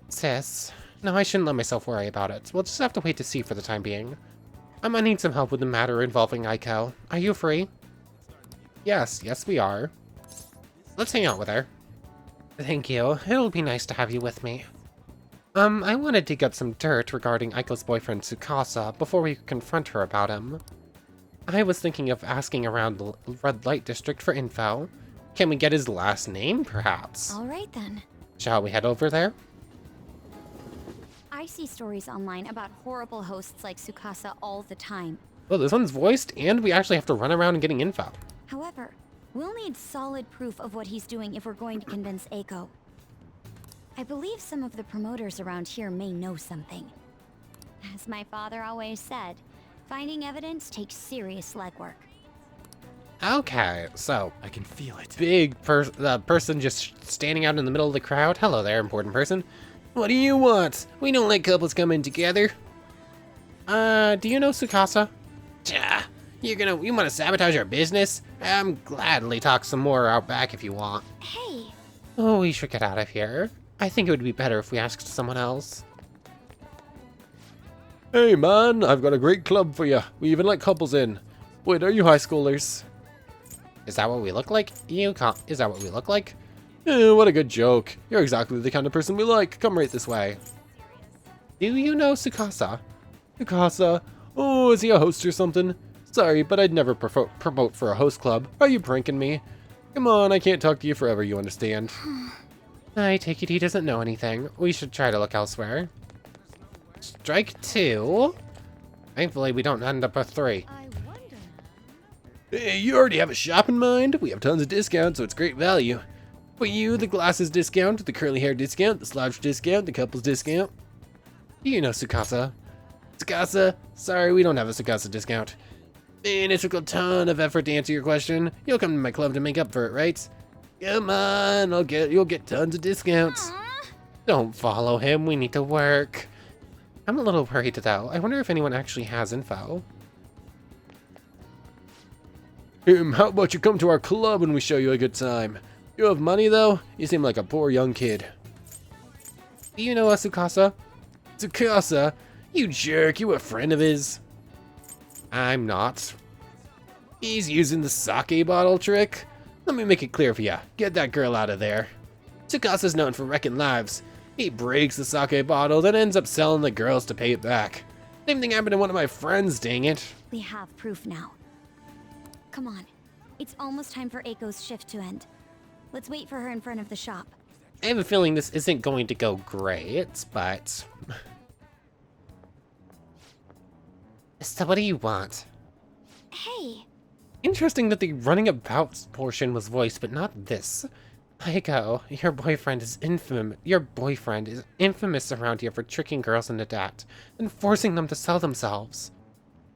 Sis. No, I shouldn't let myself worry about it. We'll just have to wait to see for the time being. I might need some help with the matter involving Aiko. Are you free? Yes, we are. Let's hang out with her. Thank you. It'll be nice to have you with me. I wanted to get some dirt regarding Aiko's boyfriend Tsukasa before we confront her about him. I was thinking of asking around the red light district for info. Can we get his last name, perhaps? all right then. Shall we head over there? I see stories online about horrible hosts like Tsukasa all the time. Well, this one's voiced, and we actually have to run around and getting info. However, We'll need solid proof of what he's doing if we're going to convince Eiko. I believe some of the promoters around here may know something. As my father always said, finding evidence takes serious legwork. Okay, so I can feel it. big person just standing out in the middle of the crowd. Hello there, important person. What do you want? We don't let couples come in together. Do you know Tsukasa? You want to sabotage our business? I'm gladly talk some more out back if you want. Hey, Oh, we should get out of here. I think it would be better if we asked someone else. Hey man, I've got a great club for you. We even let couples in. Wait, are you high schoolers? Is that what we look like? Is that what we look like? What a good joke. You're exactly the kind of person we like. Come right this way. Do you know Tsukasa? Mikasa, oh, is he a host or something? Sorry, but I'd never promote for a host club. Are you pranking me? Come on, I can't talk to you forever, you understand. I take it he doesn't know anything. We should try to look elsewhere. Strike 2. Thankfully, we don't end up with 3. I wonder. Hey, you already have a shop in mind? We have tons of discounts, so it's great value. For you, the glasses discount, the curly hair discount, the slouch discount, the couples discount. Do you know Tsukasa? Tsukasa? Sorry, we don't have a Tsukasa discount. Man, it took a ton of effort to answer your question. You'll come to my club to make up for it, right? Come on, you'll get tons of discounts. Don't follow him. We need to work. I'm a little worried, though. I wonder if anyone actually has info. How about you come to our club and we show you a good time? You have money, though? You seem like a poor young kid. Do you know a Tsukasa? Tsukasa? You jerk, you a friend of his? I'm not. He's using the sake bottle trick? Let me make it clear for you. Get that girl out of there. Tsukasa's known for wrecking lives. He breaks the sake bottle, then ends up selling the girls to pay it back. Same thing happened to one of my friends, dang it. We have proof now. Come on. It's almost time for Eiko's shift to end. Let's wait for her in front of the shop. I have a feeling this isn't going to go great, but... So what do you want? Hey, Interesting that the running about portion was voiced, but not this. Eiko, your boyfriend is infamous around here for tricking girls into debt and forcing them to sell themselves.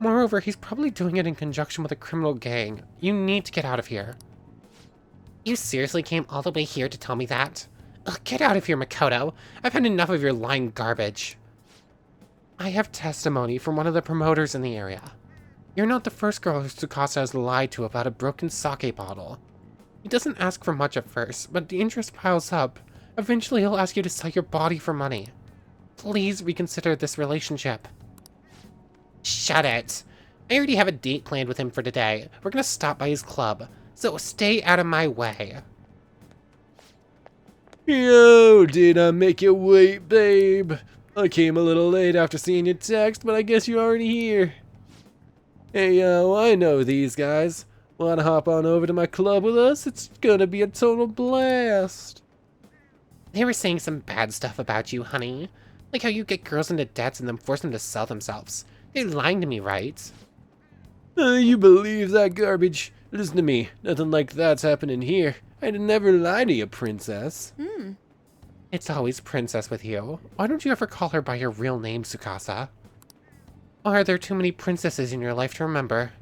Moreover, he's probably doing it in conjunction with a criminal gang. You need to get out of here. You seriously came all the way here to tell me that? Ugh, get out of here, Makoto. I've had enough of your lying garbage. I have testimony from one of the promoters in the area. You're not the first girl Tsukasa has lied to about a broken sake bottle. He doesn't ask for much at first, but the interest piles up. Eventually he'll ask you to sell your body for money. Please reconsider this relationship. Shut it. I already have a date planned with him for today. We're gonna stop by his club, so stay out of my way. Yo, did I make you wait, babe? I came a little late after seeing your text, but I guess you're already here. Hey, yo, I know these guys. Wanna hop on over to my club with us? It's gonna be a total blast. They were saying some bad stuff about you, honey. Like how you get girls into debts and then force them to sell themselves. They're lying to me, right? You believe that garbage? Listen to me, nothing like that's happening here. I'd never lie to you, princess. It's always princess with you. Why don't you ever call her by your real name, Tsukasa? Or are there too many princesses in your life to remember?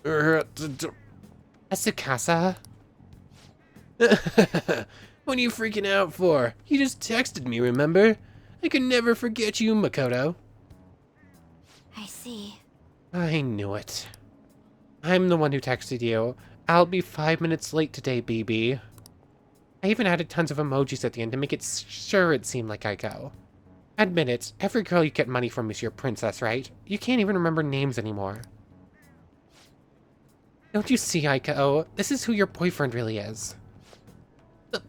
Tsukasa? What are you freaking out for? You just texted me, remember? I could never forget you, Makoto. I see. I knew it. I'm the one who texted you. I'll be 5 minutes late today, BB. I even added tons of emojis at the end to make it sure it seemed like I go. Admit it, every girl you get money from is your princess, right? You can't even remember names anymore. Don't you see, Aiko? This is who your boyfriend really is.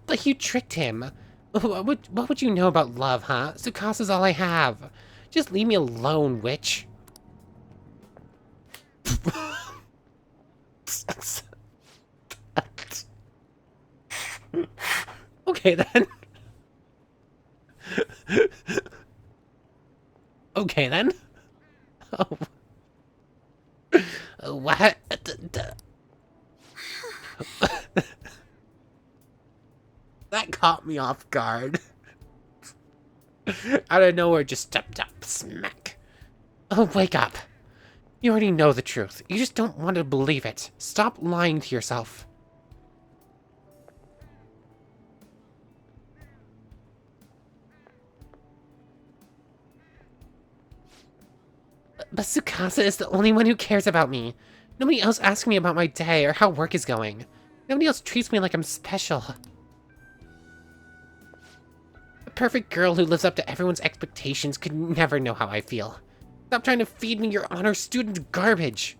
But you tricked him. What would you know about love, huh? Tsukasa's all I have. Just leave me alone, witch. Okay, then. Okay, then. Oh. What? That caught me off guard. Out of nowhere, just stepped up, smack. Oh, wake up. You already know the truth. You just don't want to believe it. Stop lying to yourself. But Tsukasa is the only one who cares about me. Nobody else asks me about my day or how work is going. Nobody else treats me like I'm special. A perfect girl who lives up to everyone's expectations could never know how I feel. Stop trying to feed me your honor student garbage.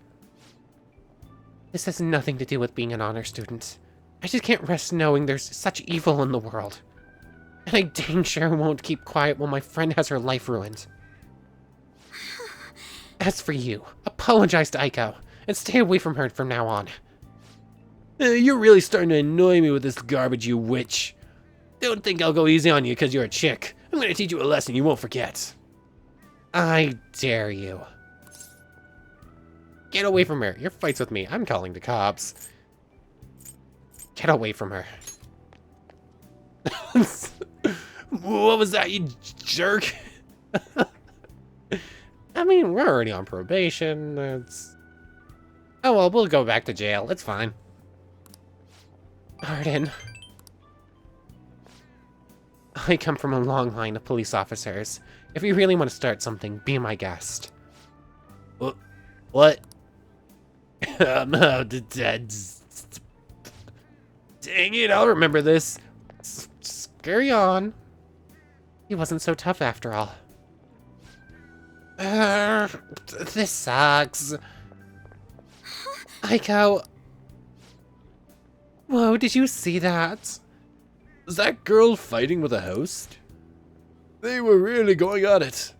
This has nothing to do with being an honor student. I just can't rest knowing there's such evil in the world. And I dang sure won't keep quiet while my friend has her life ruined. As for you, apologize to Aiko, and stay away from her from now on. You're really starting to annoy me with this garbage, you witch. Don't think I'll go easy on you because you're a chick. I'm gonna teach you a lesson you won't forget. I dare you. Get away from her. Your fight's with me. I'm calling the cops. Get away from her. What was that, you jerk? I mean, we're already on probation. It's... Oh, well, we'll go back to jail. It's fine. Arden. I come from a long line of police officers. If you really want to start something, be my guest. What? Dang it, I'll remember this. Carry on. He wasn't so tough after all. This sucks. Aiko. Whoa, did you see that? Was that girl fighting with a host? They were really going at it.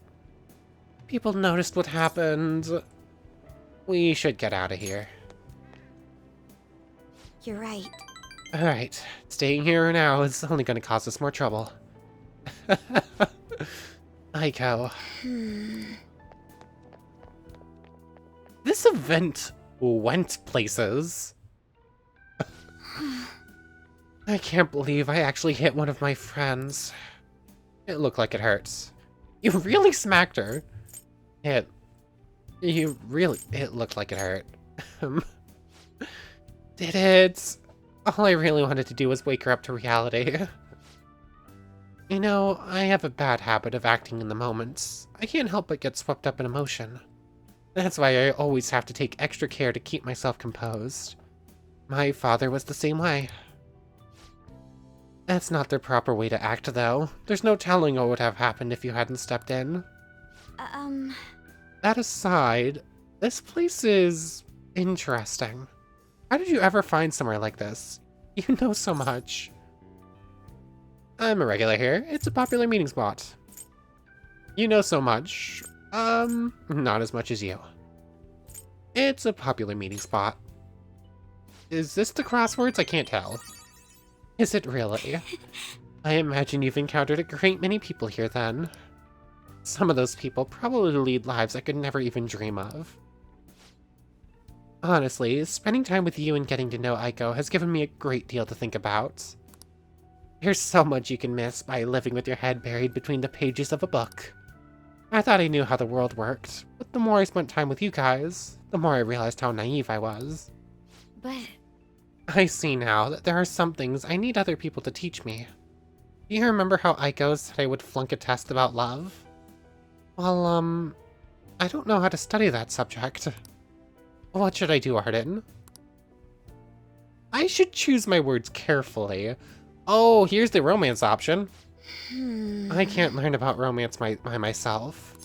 People noticed what happened. We should get out of here. You're right. Alright, staying here now is only going to cause us more trouble. Aiko. This event went places. I can't believe I actually hit one of my friends. It looked like it hurts. You really smacked her. It looked like it hurt. Did it? All I really wanted to do was wake her up to reality. You know, I have a bad habit of acting in the moments. I can't help but get swept up in emotion. That's why I always have to take extra care to keep myself composed. My father was the same way. That's not the proper way to act, though. There's no telling what would have happened if you hadn't stepped in. That aside, this place is interesting. How did you ever find somewhere like this? You know so much. I'm a regular here. It's a popular meeting spot. You know so much. Not as much as you. It's a popular meeting spot. Is this the crosswords? I can't tell. Is it really? I imagine you've encountered a great many people here then. Some of those people probably lead lives I could never even dream of. Honestly, spending time with you and getting to know Aiko has given me a great deal to think about. There's so much you can miss by living with your head buried between the pages of a book. I thought I knew how the world worked, but the more I spent time with you guys, the more I realized how naive I was. But... I see now that there are some things I need other people to teach me. Do you remember how Aiko said I would flunk a test about love? Well, I don't know how to study that subject. What should I do, Arden? I should choose my words carefully. Oh, here's the romance option. I can't learn about romance by myself.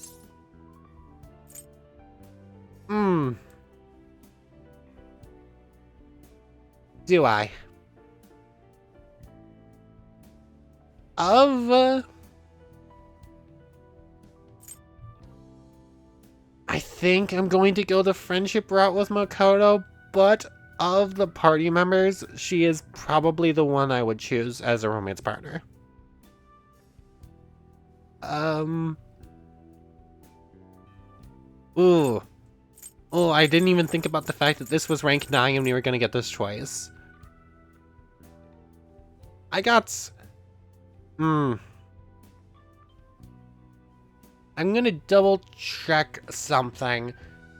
Do I? I think I'm going to go the friendship route with Makoto, but of the party members, she is probably the one I would choose as a romance partner. Ooh. Oh, I didn't even think about the fact that this was rank 9 and we were going to get this choice. I got... I'm gonna double check something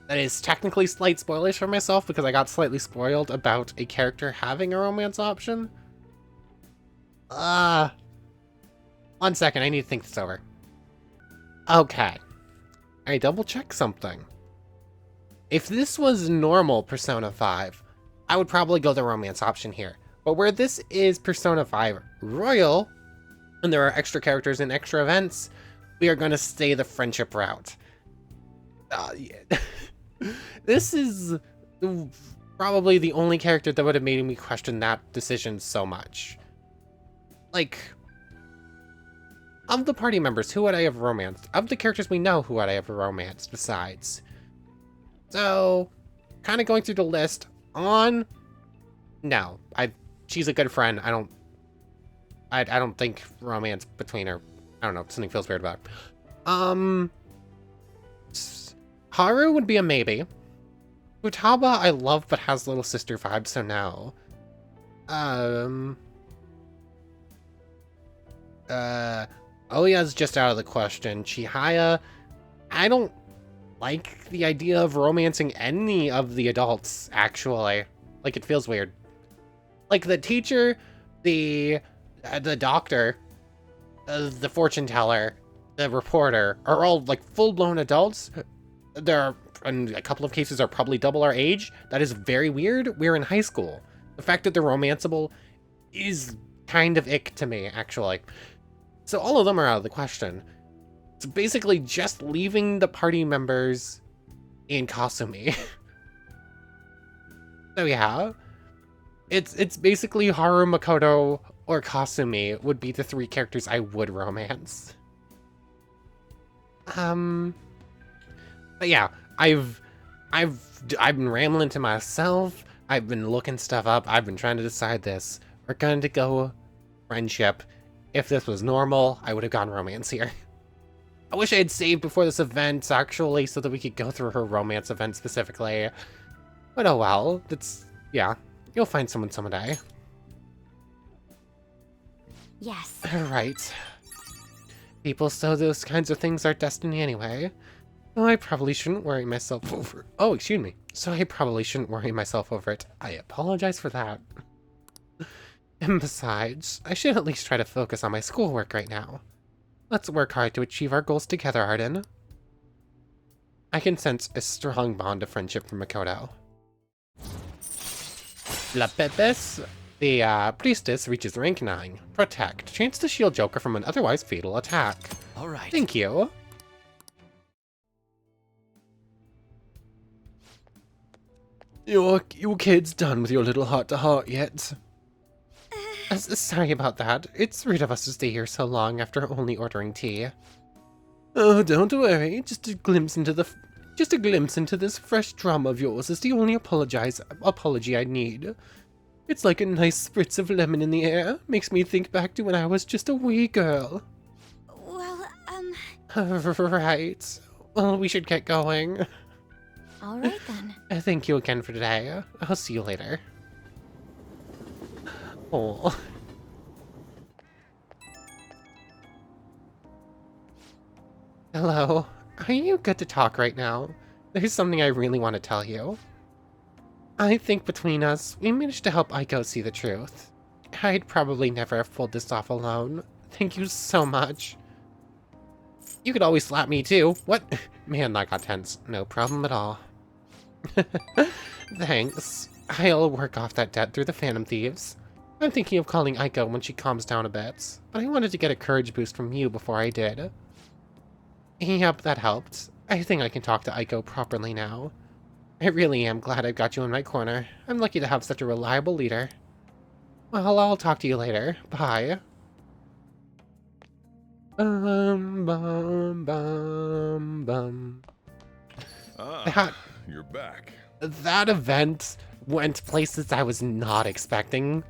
that is technically slight spoilers for myself because I got slightly spoiled about a character having a romance option. 1 second, I need to think this over. Okay. I double check something. If this was normal Persona 5, I would probably go the romance option here. But where this is Persona 5 Royal, and there are extra characters and extra events, we are going to stay the friendship route. Yeah. This is probably the only character that would have made me question that decision so much. Like, of the party members, who would I have romanced? Of the characters we know, who would I have romanced besides? So, kind of going through the list, no, she's a good friend. I don't think romance between her, I don't know, something feels weird about her. Haru would be a maybe. Futaba I love but has little sister vibes, so no. Oya's just out of the question. Chihaya, I don't like the idea of romancing any of the adults, actually. Like, it feels weird. Like, the teacher, the doctor, the fortune teller, the reporter are all, like, full-blown adults. In a couple of cases, are probably double our age. That is very weird. We're in high school. The fact that they're romanceable is kind of ick to me, actually. So all of them are out of the question. It's basically just leaving the party members in Kasumi. So yeah, it's basically Haru, Makoto, or Kasumi would be the 3 characters I would romance. But yeah, I've been rambling to myself. I've been looking stuff up. I've been trying to decide this. We're going to go friendship. If this was normal, I would have gone romance here. I wish I had saved before this event, actually, so that we could go through her romance event specifically. But oh well, yeah, you'll find someone someday. Yes. Right. People say those kinds of things are destiny anyway. So I probably shouldn't worry myself over it. Oh, excuse me. So I probably shouldn't worry myself over it. I apologize for that. And besides, I should at least try to focus on my schoolwork right now. Let's work hard to achieve our goals together, Arden. I can sense a strong bond of friendship from Makoto. La Pepes, the priestess, reaches rank 9. Protect. Chance to shield Joker from an otherwise fatal attack. All right. Thank you. Your kid's done with your little heart-to-heart yet? Sorry about that. It's rude of us to stay here so long after only ordering tea. Oh, don't worry. Just a glimpse into this fresh drama of yours is the only apology I need. It's like a nice spritz of lemon in the air. Makes me think back to when I was just a wee girl. Well, Right. Well, we should get going. all right then. Thank you again for today. I'll see you later. Oh. Hello. Are you good to talk right now? There's something I really want to tell you. I think between us, we managed to help Aiko see the truth. I'd probably never have pulled this off alone. Thank you so much. You could always slap me too. What? Man, that got tense. No problem at all. Thanks. I'll work off that debt through the Phantom Thieves. I'm thinking of calling Aiko when she calms down a bit, but I wanted to get a courage boost from you before I did. Yep, that helped. I think I can talk to Aiko properly now. I really am glad I've got you in my corner. I'm lucky to have such a reliable leader. Well, I'll talk to you later. Bye. Bum, bum, bum. You're back. That event went places I was not expecting.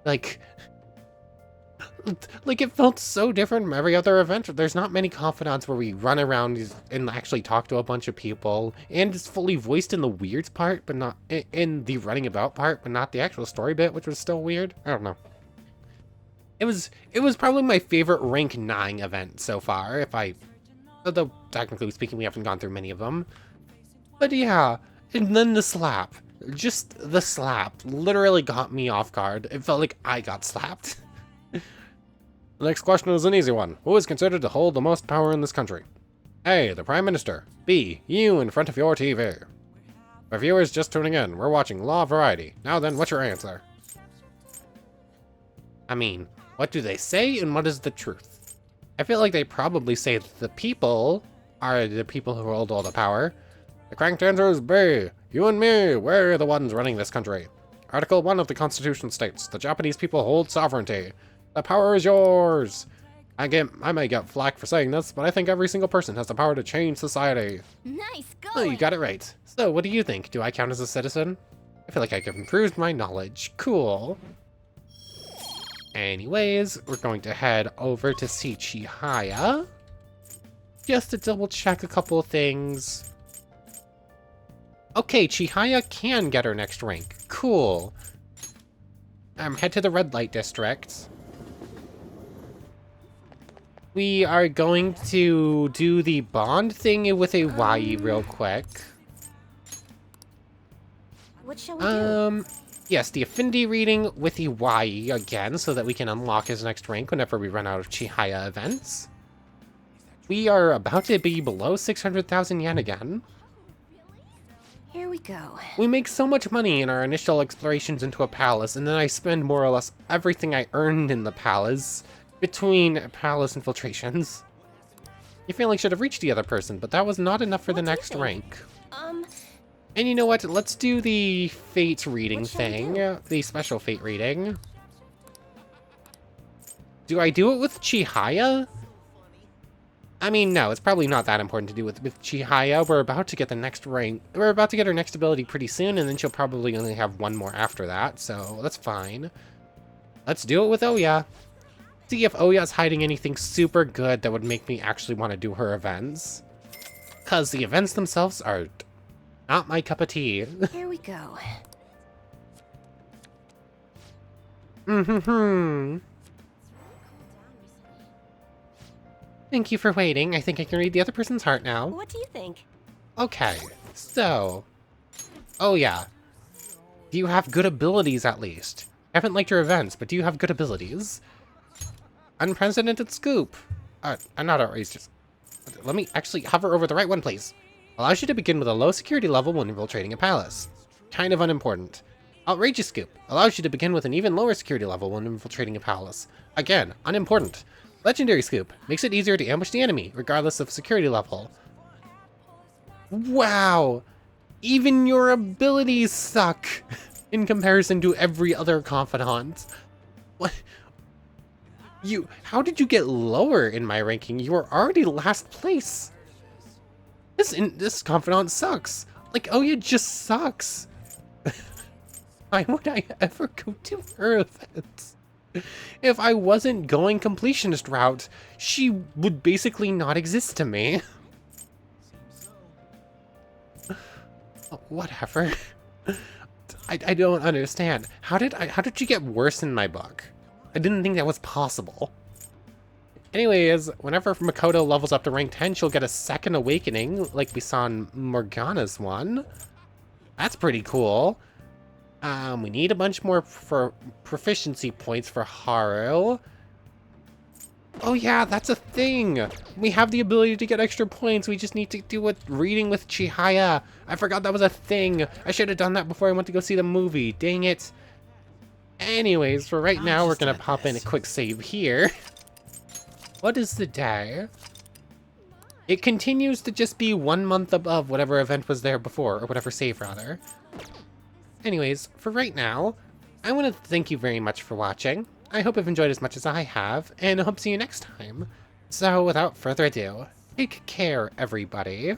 Like, it felt so different from every other event. There's not many confidants where we run around and actually talk to a bunch of people, and it's fully voiced in the weird part, but not in the running about part, but not the actual story bit, which was still weird. I don't know. It was probably my favorite rank 9 event so far, although technically speaking we haven't gone through many of them. But yeah, and then the slap. Just the slap literally got me off guard. It felt like I got slapped. The next question is an easy one. Who is considered to hold the most power in this country? A, the Prime Minister. B, you in front of your TV. For viewers just tuning in, we're watching Law of Variety. Now then, what's your answer? I mean, what do they say and what is the truth? I feel like they probably say that the people are the people who hold all the power. The correct answer is B. You and me, we're the ones running this country. Article 1 of the Constitution states, the Japanese people hold sovereignty. The power is yours. I may get flack for saying this, but I think every single person has the power to change society. Nice Oh, going. you got it right. So, what do you think? Do I count as a citizen? I feel like I've improved my knowledge. Cool. Anyways, we're going to head over to see Chihaya. Just to double check a couple of things. Okay, Chihaya can get her next rank. Cool. Head to the red light district. We are going to do the bond thing with a Yai real quick. What shall we do? Yes, the affinity reading with the Yai again, so that we can unlock his next rank whenever we run out of Chihaya events. We are about to be below 600,000 yen again. Here we go. We make so much money in our initial explorations into a palace, and then I spend more or less everything I earned in the palace between palace infiltrations. Your feeling should have reached the other person, but that was not enough for the next rank. And you know what? Let's do the fate reading thing. The special fate reading. Do I do it with Chihaya? I mean, no, it's probably not that important to do with Chihaya. We're about to get the next rank. We're about to get her next ability pretty soon, and then she'll probably only have one more after that, so that's fine. Let's do it with Oya. See if Oya's hiding anything super good that would make me actually want to do her events. Because the events themselves are not my cup of tea. Here we go. Thank you for waiting. I think I can read the other person's heart now. What do you think? Okay, so... Oh yeah. Do you have good abilities at least? I haven't liked your events, but do you have good abilities? Unprecedented scoop. Not outrageous. Let me actually hover over the right one, please. Allows you to begin with a low security level when infiltrating a palace. Kind of unimportant. Outrageous scoop. Allows you to begin with an even lower security level when infiltrating a palace. Again, unimportant. Legendary scoop. Makes it easier to ambush the enemy, regardless of security level. Wow! Even your abilities suck in comparison to every other confidant. What? How did you get lower in my ranking? You were already last place. This confidant sucks. Like, Oya just sucks. Why would I ever go to her events? If I wasn't going completionist route, she would basically not exist to me. Whatever. I don't understand. How did you get worse in my book? I didn't think that was possible. Anyways, whenever Makoto levels up to rank 10, she'll get a second awakening, like we saw in Morgana's one. That's pretty cool. We need a bunch more for proficiency points for Haru. Oh yeah, that's a thing! We have the ability to get extra points, we just need to do a reading with Chihaya. I forgot that was a thing. I should have done that before I went to go see the movie, dang it. Anyways, for right now, we're gonna pop in a quick save here. What is the day? It continues to just be 1 month above whatever event was there before, or whatever save, rather. Anyways, for right now, I want to thank you very much for watching. I hope you've enjoyed as much as I have, and I hope to see you next time. So, without further ado, take care, everybody.